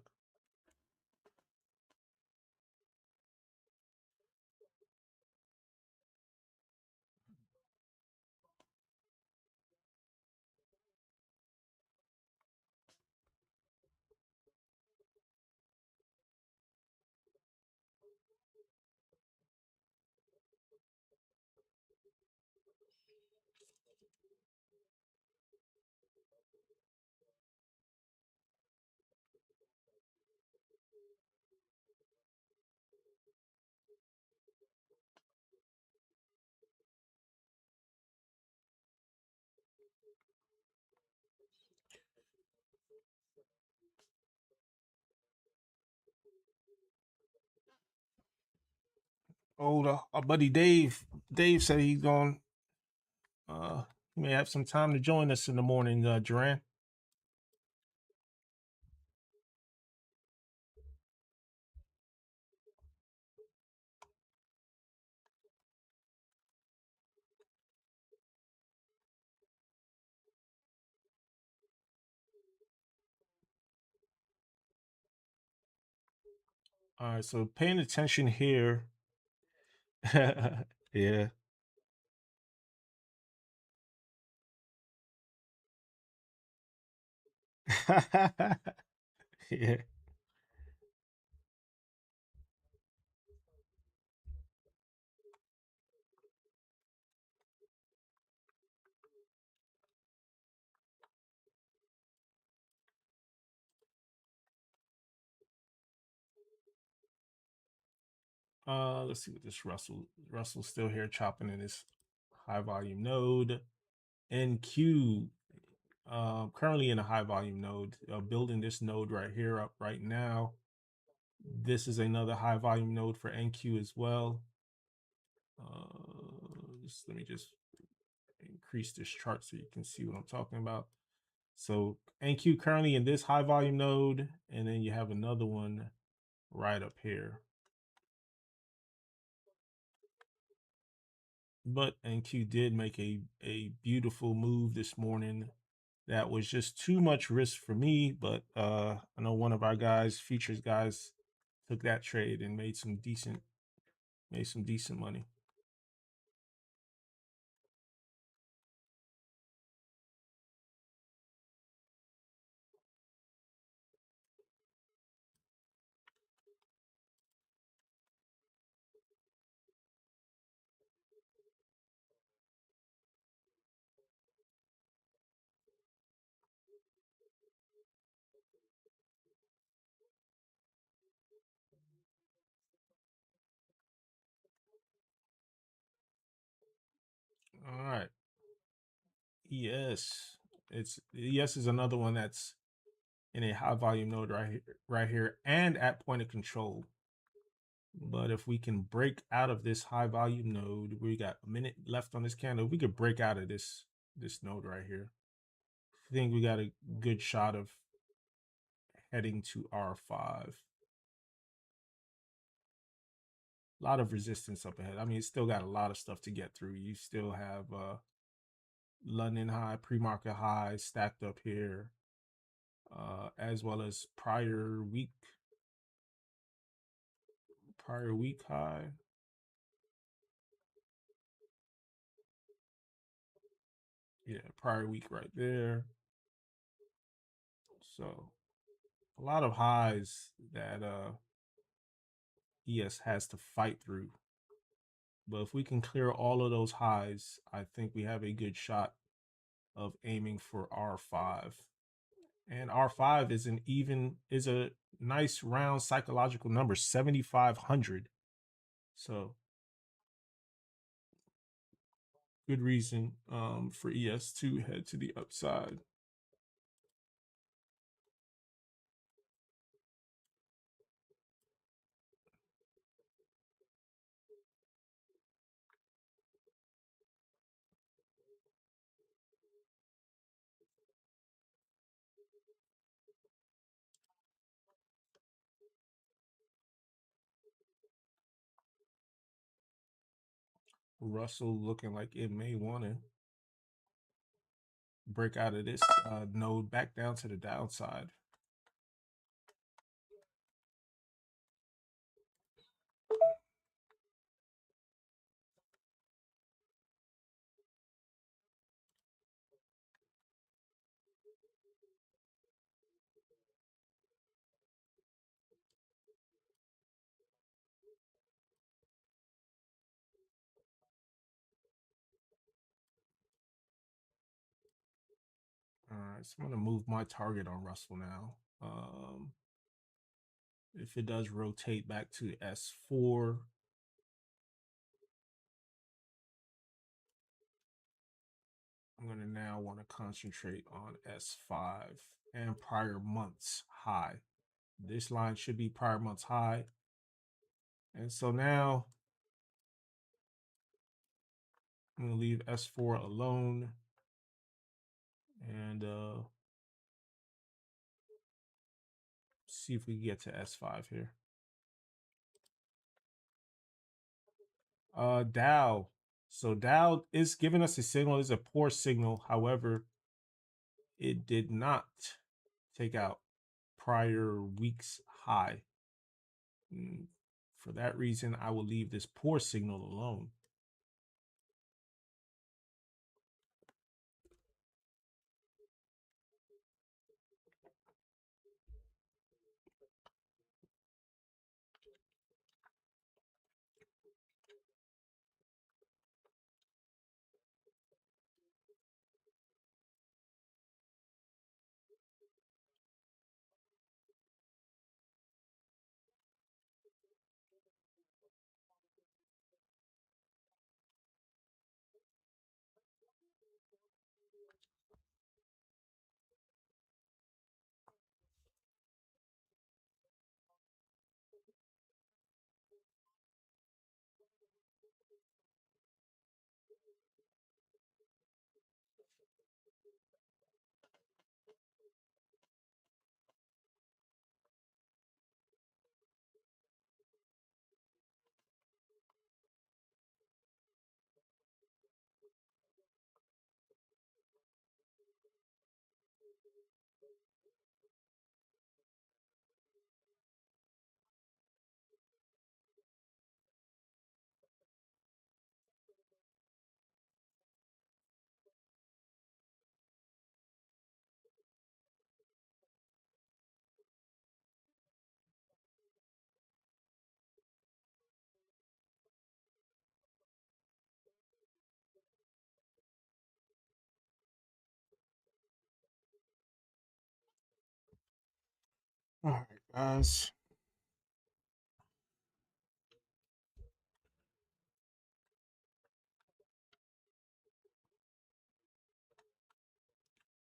old our buddy Dave. Dave said he's going. He may have some time to join us in the morning, Duran. All right, so paying attention here. Yeah. Yeah. Let's see what this Russell's still here chopping in this high volume node. NQ currently in a high volume node, building this node right here up right now. This is another high volume node for NQ as well. Let me just increase this chart so you can see what I'm talking about. So NQ currently in this high volume node, and then you have another one right up here. But NQ did make a beautiful move this morning. That was just too much risk for me, but I know one of our guys, features guys, took that trade and made some decent money. All right. ES. It's ES is another one that's in a high volume node right here, and at point of control. But if we can break out of this high volume node, we got a minute left on this candle. If we could break out of this node right here, I think we got a good shot of heading to R5. A lot of resistance up ahead. I mean, it's still got a lot of stuff to get through. You still have London high, pre-market high stacked up here, as well as prior week high. Yeah, prior week right there. So a lot of highs that ES has to fight through. But if we can clear all of those highs, I think we have a good shot of aiming for R5. And R5 is a nice round psychological number, 7,500. So good reason for ES to head to the upside. Russell looking like it may want to break out of this node back down to the downside. All right, so I'm gonna move my target on Russell now. If it does rotate back to S4, I'm gonna now want to concentrate on S5 and prior month's high. This line should be prior month's high. And so now I'm gonna leave S4 alone and see if we get to S5 here. Dow. So Dow is giving us a signal. It's a poor signal. However, it did not take out prior week's high. For that reason, I will leave this poor signal alone. All right, guys.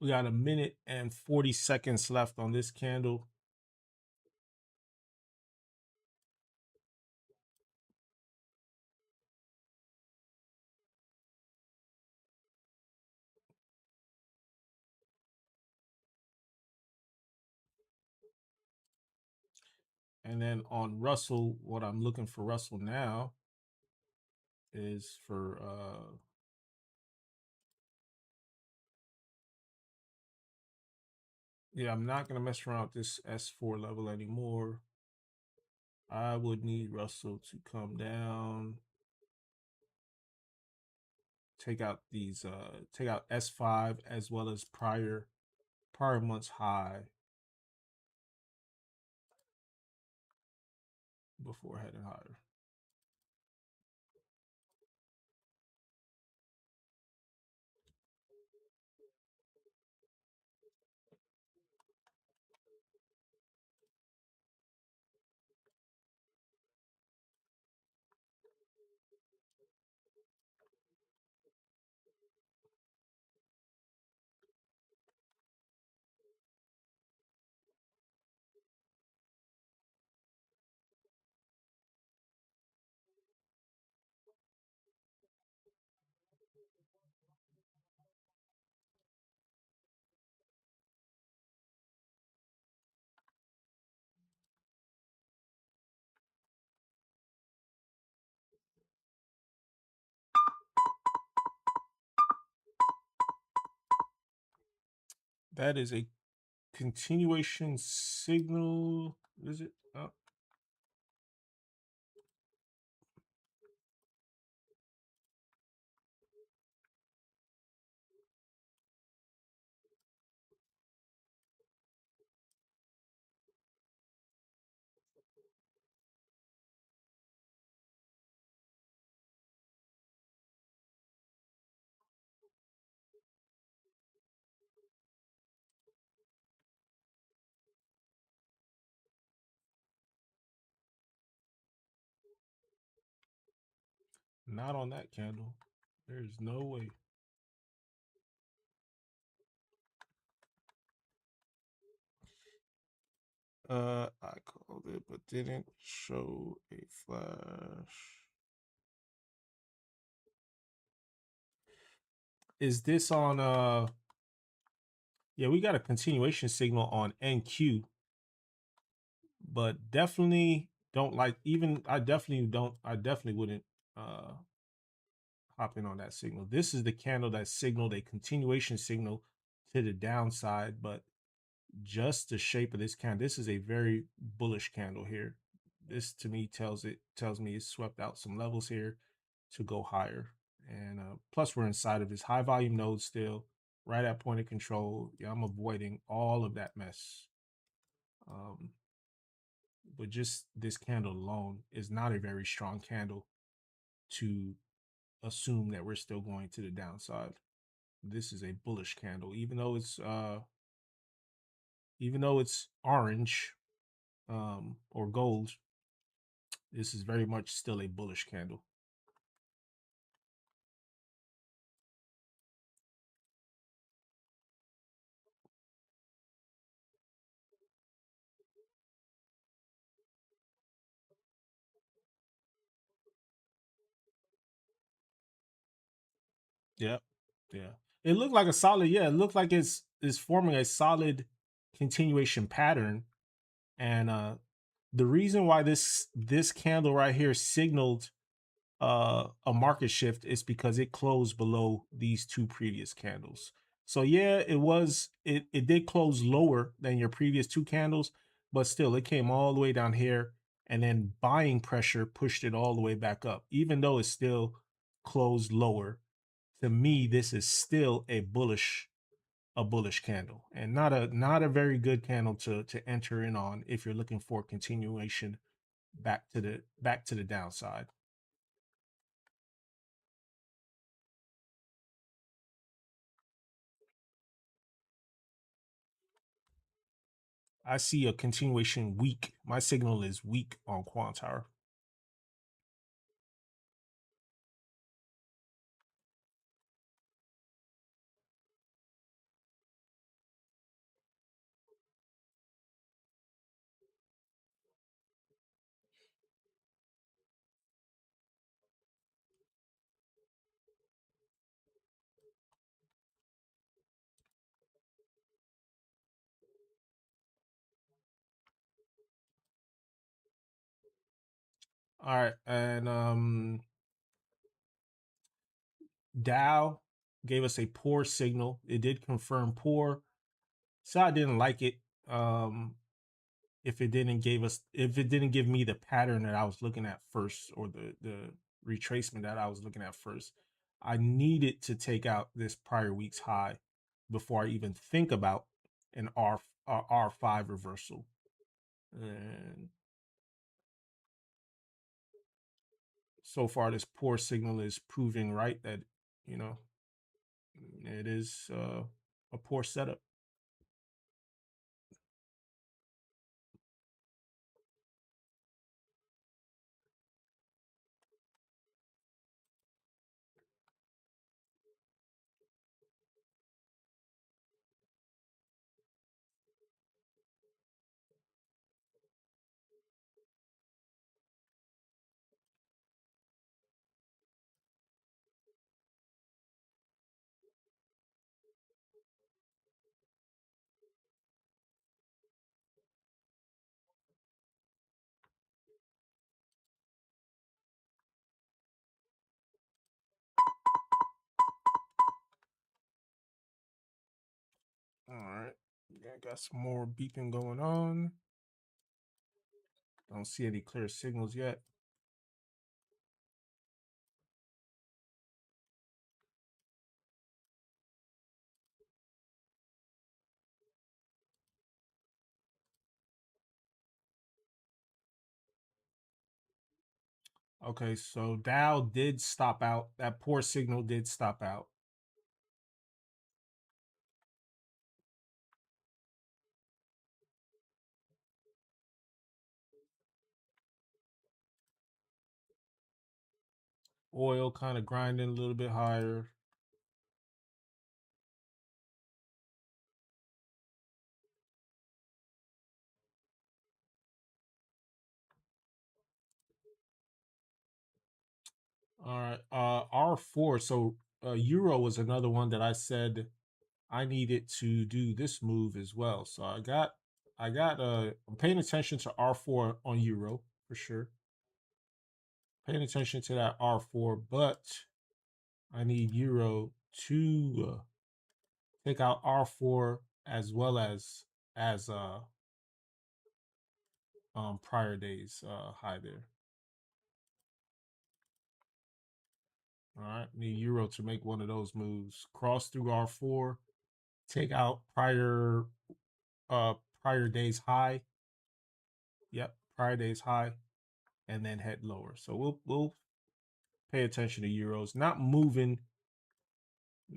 We got a minute and 40 seconds left on this candle. And then on Russell, what I'm looking for Russell now is for yeah, I'm not gonna mess around with this S4 level anymore. I would need Russell to come down, take out these take out S5 as well as prior month's high before heading higher. That is a continuation signal. Is it? Oh. Not on that candle. There's no way. I called it, but didn't show a flash. Is this on yeah, we got a continuation signal on NQ, but definitely don't like even I definitely wouldn't uh hop in on that signal. This is the candle that signaled a continuation signal to the downside, but just the shape of this candle, this is a very bullish candle here. This to me tells me it's swept out some levels here to go higher. And plus we're inside of this high volume node still, right at point of control. Yeah, I'm avoiding all of that mess. But just this candle alone is not a very strong candle to assume that we're still going to the downside. This is a bullish candle, even though it's orange or gold. This is very much still a bullish candle. Yeah, yeah. It looked like a solid. Yeah, it looked like it's forming a solid continuation pattern. And the reason why this candle right here signaled a market shift is because it closed below these two previous candles. So yeah, it did close lower than your previous two candles, but still it came all the way down here, and then buying pressure pushed it all the way back up. Even though it's still closed lower, to me this is still a bullish candle, and not a very good candle to enter in on if you're looking for continuation back to the downside. I see a continuation weak. My signal is weak on Quantar. All right, and Dow gave us a poor signal. It did confirm poor, so I didn't like it. Um, if it didn't give me the pattern that I was looking at first, or the retracement that I was looking at first, I needed to take out this prior week's high before I even think about an R5 reversal. And so far, this poor signal is proving right that you know it is a poor setup. All right, yeah, got some more beeping going on. Don't see any clear signals yet. Okay, so Dow did stop out. That poor signal did stop out. Oil kind of grinding a little bit higher. All right. R4. So Euro was another one that I said I needed to do this move as well. So I'm paying attention to R4 on Euro for sure. Paying attention to that R4, but I need Euro to take out R4 as well as prior days high there. All right, need Euro to make one of those moves. Cross through R4, take out uh prior days high. Yep, prior days high, and then head lower. So we'll pay attention to Euros. Not moving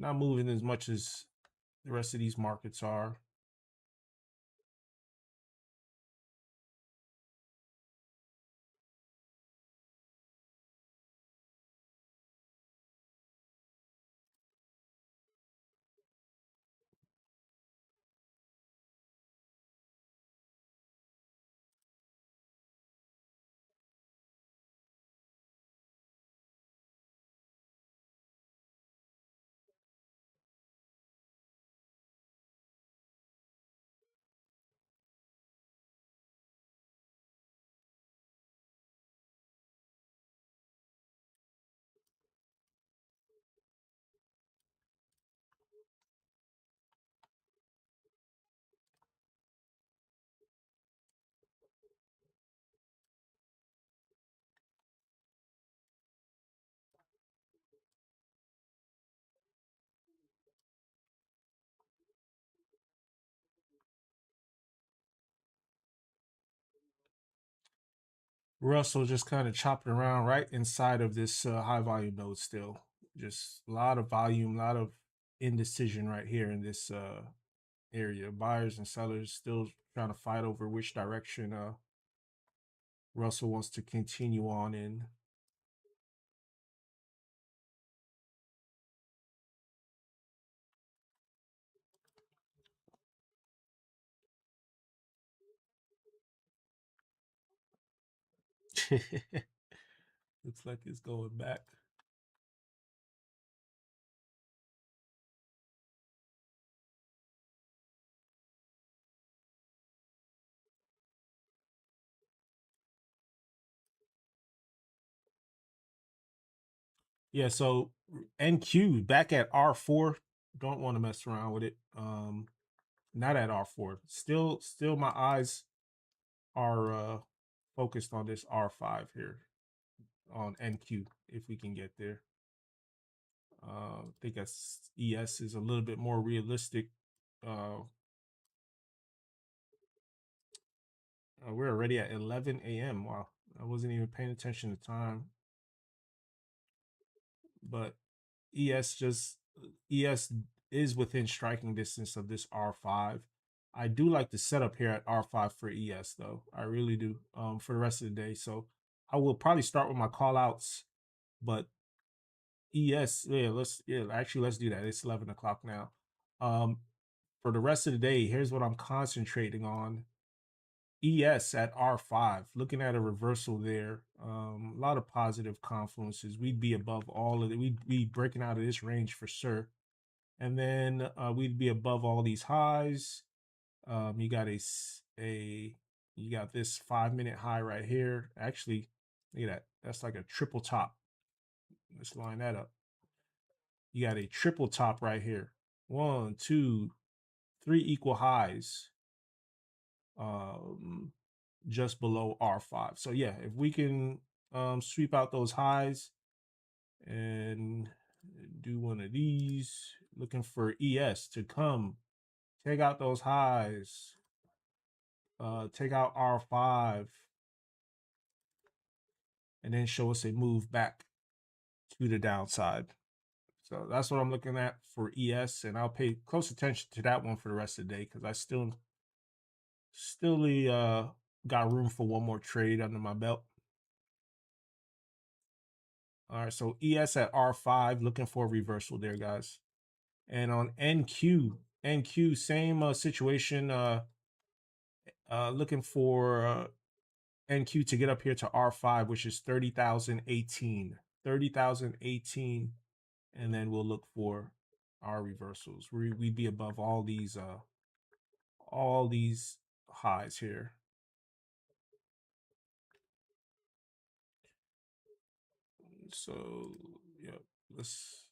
as much as the rest of these markets are. Russell just kind of chopping around right inside of this high volume node still. Just a lot of volume, a lot of indecision right here in this area. Buyers and sellers still trying to fight over which direction Russell wants to continue on in. Looks like it's going back. Yeah, so NQ back at R4. Don't want to mess around with it. Not at R4. Still my eyes are focused on this R5 here on NQ if we can get there. I think ES is a little bit more realistic. We're already at 11 a.m. Wow, I wasn't even paying attention to time. But ES is within striking distance of this R5. I do like the setup here at R5 for ES though. I really do. For the rest of the day. So I will probably start with my call outs, but ES, let's do that. It's 11 o'clock now. For the rest of the day, here's what I'm concentrating on. ES at R5, looking at a reversal there. A lot of positive confluences. We'd be above all of it. We'd be breaking out of this range for sure. And then we'd be above all these highs. You got you got this 5-minute high right here. Actually, look at that. That's like a triple top. Let's line that up. You got a triple top right here. 1, 2, 3 equal highs. Just below R5. So yeah, if we can sweep out those highs and do one of these, looking for ES to come, take out those highs, take out R5, and then show us a move back to the downside. So that's what I'm looking at for ES, and I'll pay close attention to that one for the rest of the day because I still got room for one more trade under my belt. All right, so ES at R5, looking for a reversal there, guys. And on NQ, same situation. Looking for NQ to get up here to R5, which is 30,018. 30,018, and then we'll look for our reversals. We'd be above all these highs here. So yeah, let's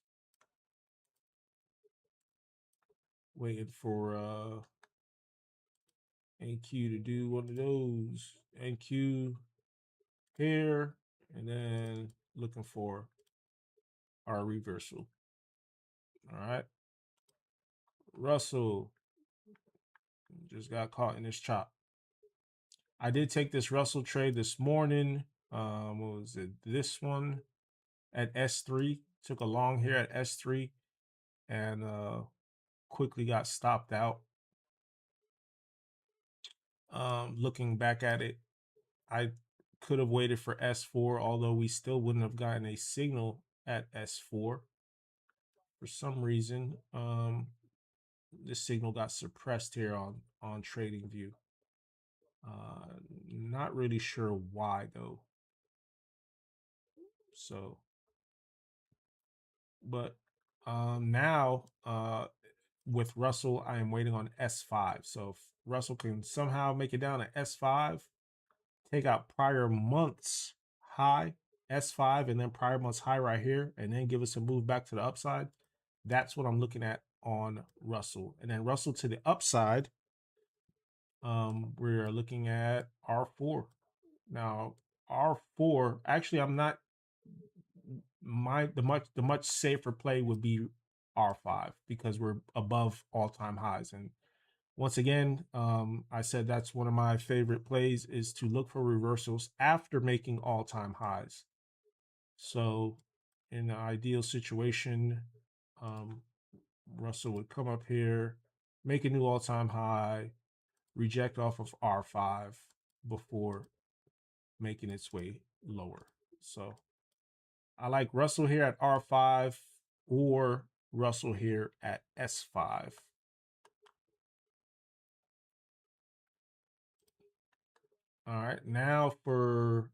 waiting for NQ to do one of those. NQ here, and then looking for our reversal. All right. Russell just got caught in this chop. I did take this Russell trade this morning. What was it? This one at S3. Took a long here at S3 and quickly got stopped out. Looking back at it, I could have waited for S4, although we still wouldn't have gotten a signal at S4. For some reason, this signal got suppressed here on TradingView. Not really sure why though. So, but now with Russell, I am waiting on S5. So if Russell can somehow make it down to S5, take out prior month's high, S5, and then prior month's high right here, and then give us a move back to the upside. That's what I'm looking at on Russell. And then Russell to the upside, we're looking at R4. Now, R4, actually, I'm not the much safer play would be R5 because we're above all-time highs. And once again, I said that's one of my favorite plays is to look for reversals after making all-time highs. So in the ideal situation, Russell would come up here, make a new all-time high, reject off of R5 before making its way lower. So I like Russell here at R5 or Russell here at S5. All right, now for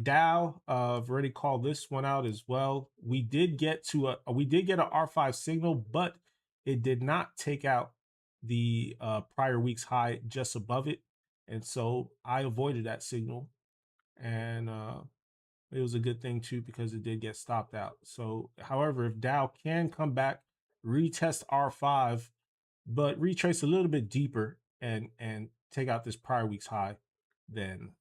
Dow, I've already called this one out as well. We did get an R5 signal, but it did not take out the prior week's high just above it, and so I avoided that signal, and it was a good thing too because it did get stopped out. So, however, if Dow can come back, retest R5, but retrace a little bit deeper and take out this prior week's high, then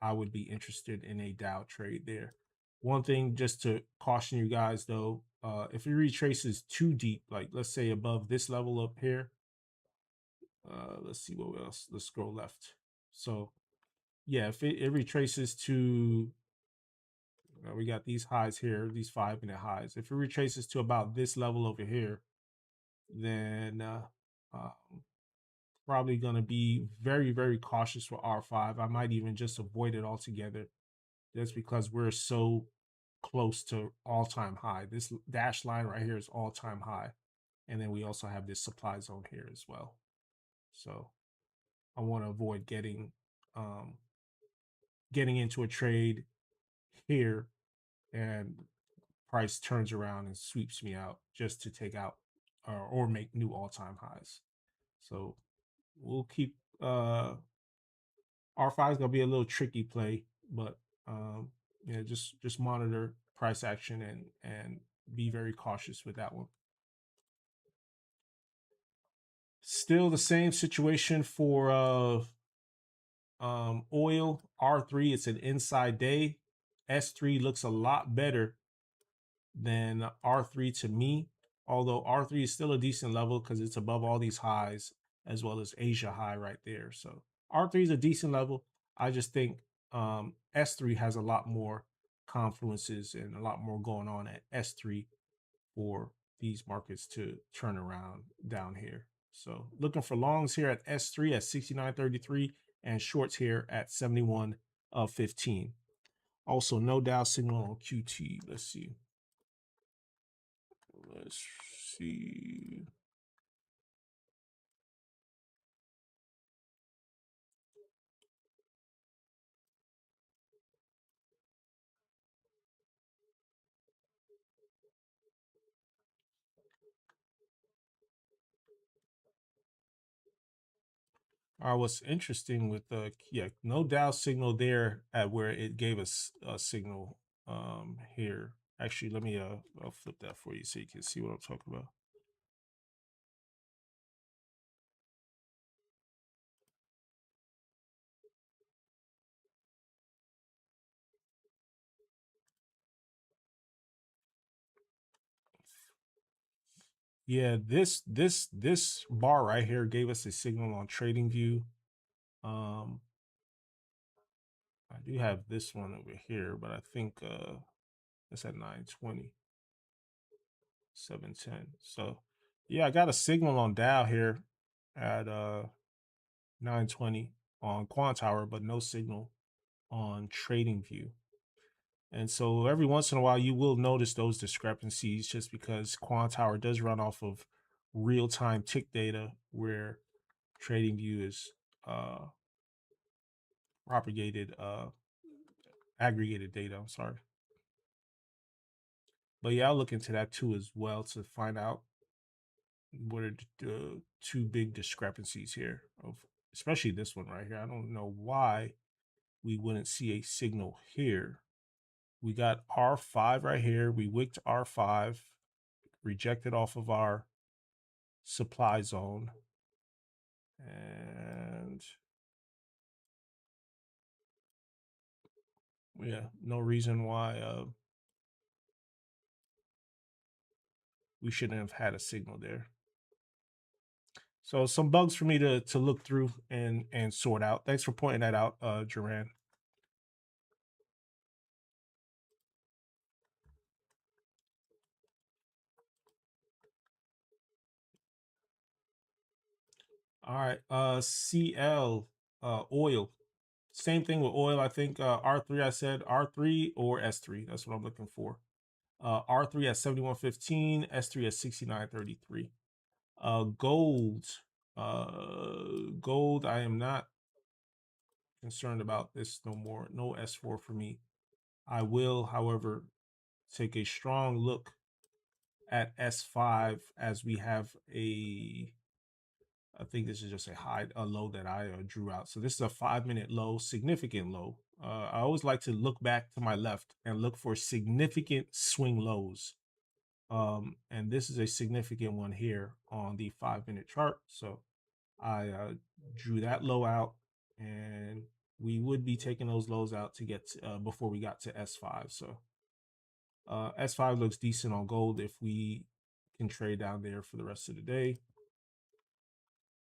I would be interested in a Dow trade there. One thing just to caution you guys though, if it retraces too deep, like let's say above this level up here, let's see what else. Let's scroll left. So yeah, if it retraces to, we got these highs here, these 5-minute highs. If it retraces to about this level over here, then probably going to be very, very cautious for R5. I might even just avoid it altogether just because we're so close to all-time high. This dash line right here is all-time high. And then we also have this supply zone here as well. So I want to avoid getting into a trade here and price turns around and sweeps me out just to take out or make new all-time highs. So we'll keep R5 is gonna be a little tricky play, but yeah, just monitor price action and be very cautious with that one. Still the same situation for oil R3. It's an inside day. S3 looks a lot better than R3 to me, although R3 is still a decent level because it's above all these highs as well as Asia high right there. So R3 is a decent level. I just think S3 has a lot more confluences and a lot more going on at S3 for these markets to turn around down here. So looking for longs here at S3 at 69.33 and shorts here at 71 of 15. Also, no Dow signal on QT. Let's see. Let's see. What's interesting with the no Dow signal there at where it gave us a signal here. Actually, let me I'll flip that for you so you can see what I'm talking about. Yeah, this bar right here gave us a signal on TradingView. Um I do have this one over here, but I think it's at 920, 710. So yeah, I got a signal on Dow here at 920 on Quantower, but no signal on TradingView. And so every once in a while, you will notice those discrepancies just because Quantower does run off of real-time tick data, where TradingView is uh, propagated, aggregated data. I'm sorry. But yeah, I'll look into that too as well to find out what are the two big discrepancies here, of especially this one right here. I don't know why we wouldn't see a signal here. We got R5 right here. We wicked R5, rejected off of our supply zone. And yeah, no reason why we shouldn't have had a signal there. So some bugs for me to look through and sort out. Thanks for pointing that out, Duran. All right, CL, oil. Same thing with oil. I think R3. I said R3 or S3. That's what I'm looking for. R3 at 71.15, S3 at 69.33. Gold. Gold. I am not concerned about this no more. No S4 for me. I will, however, take a strong look at S5 as we have a, I think this is just a low that I drew out. So this is a 5-minute low, significant low. I always like to look back to my left and look for significant swing lows. And this is a significant one here on the 5-minute chart. So I drew that low out, and we would be taking those lows out to get before we got to S5. So S5 looks decent on gold if we can trade down there for the rest of the day.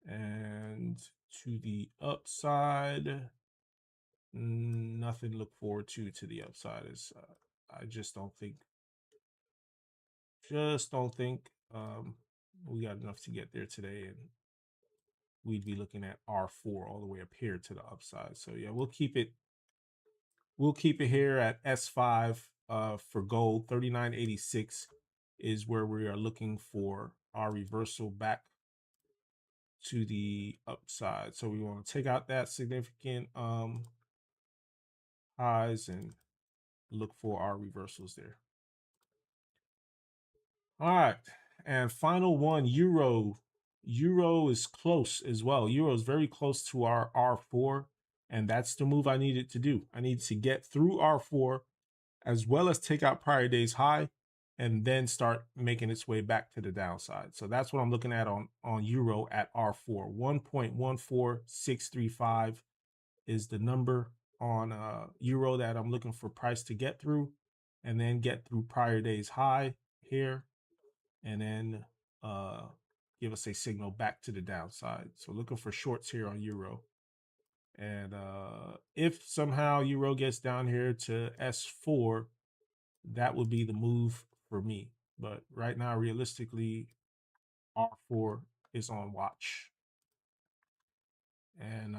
And to the upside, nothing to look forward to the upside. Is I just don't think we got enough to get there today, and we'd be looking at R4 all the way up here to the upside. So yeah, we'll keep it here at S5 for gold. 39.86 is where we are looking for our reversal back to the upside. So we want to take out that significant highs and look for our reversals there. All right. And final one, Euro. Euro is close as well. Euro is very close to our R4. And that's the move I needed to do. I need to get through R4 as well as take out prior day's high and then start making its way back to the downside. So that's what I'm looking at on Euro at R4. 1.14635 is the number on Euro that I'm looking for price to get through, and then get through prior day's high here, and then give us a signal back to the downside. So looking for shorts here on Euro. And if somehow Euro gets down here to S4, that would be the move for me. But right now, realistically, R4 is on watch. And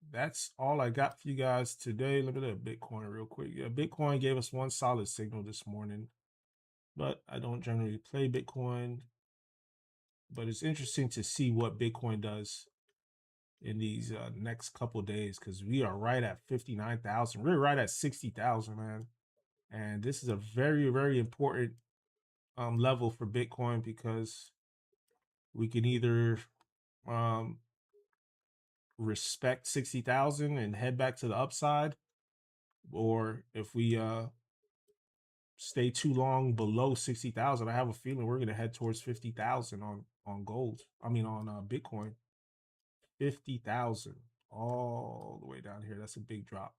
that's all I got for you guys today. Let me look at Bitcoin real quick. Yeah, Bitcoin gave us one solid signal this morning, but I don't generally play Bitcoin. But it's interesting to see what Bitcoin does in these next couple days, because we are right at 59,000. We're right at 60,000, man. And this is a very, very important level for Bitcoin, because we can either um, respect 60,000 and head back to the upside, or if we stay too long below 60,000, I have a feeling we're going to head towards 50,000 on gold. I mean on Bitcoin. 50,000 all the way down here. That's a big drop.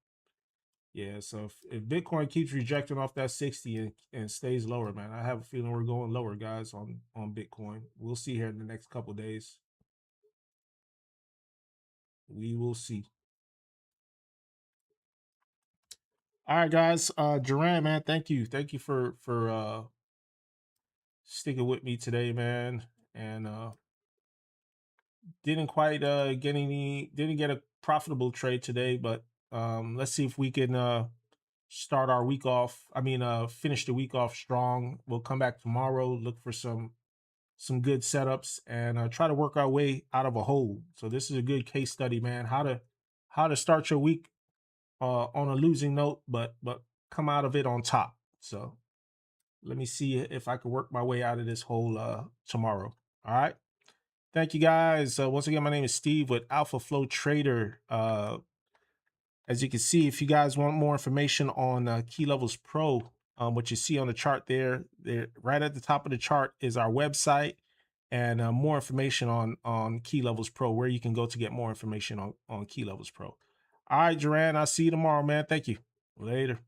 Yeah, so if Bitcoin keeps rejecting off that 60 and stays lower, man, I have a feeling we're going lower, guys, on Bitcoin. We'll see here in the next couple days. We will see. All right, guys. Duran, man, thank you. Thank you for sticking with me today, man. And didn't quite didn't get a profitable trade today, but let's see if we can start our week off. Finish the week off strong. We'll come back tomorrow, look for some good setups, and try to work our way out of a hole. So this is a good case study, man. How to start your week on a losing note, but come out of it on top. So let me see if I can work my way out of this hole tomorrow. All right. Thank you, guys. Once again, my name is Steve with Alpha Flow Trader. As you can see, if you guys want more information on Key Levels Pro, what you see on the chart there right at the top of the chart is our website, and more information on Key Levels Pro, where you can go to get more information on Key Levels Pro. All right, Duran, I'll see you tomorrow, man. Thank you. Later.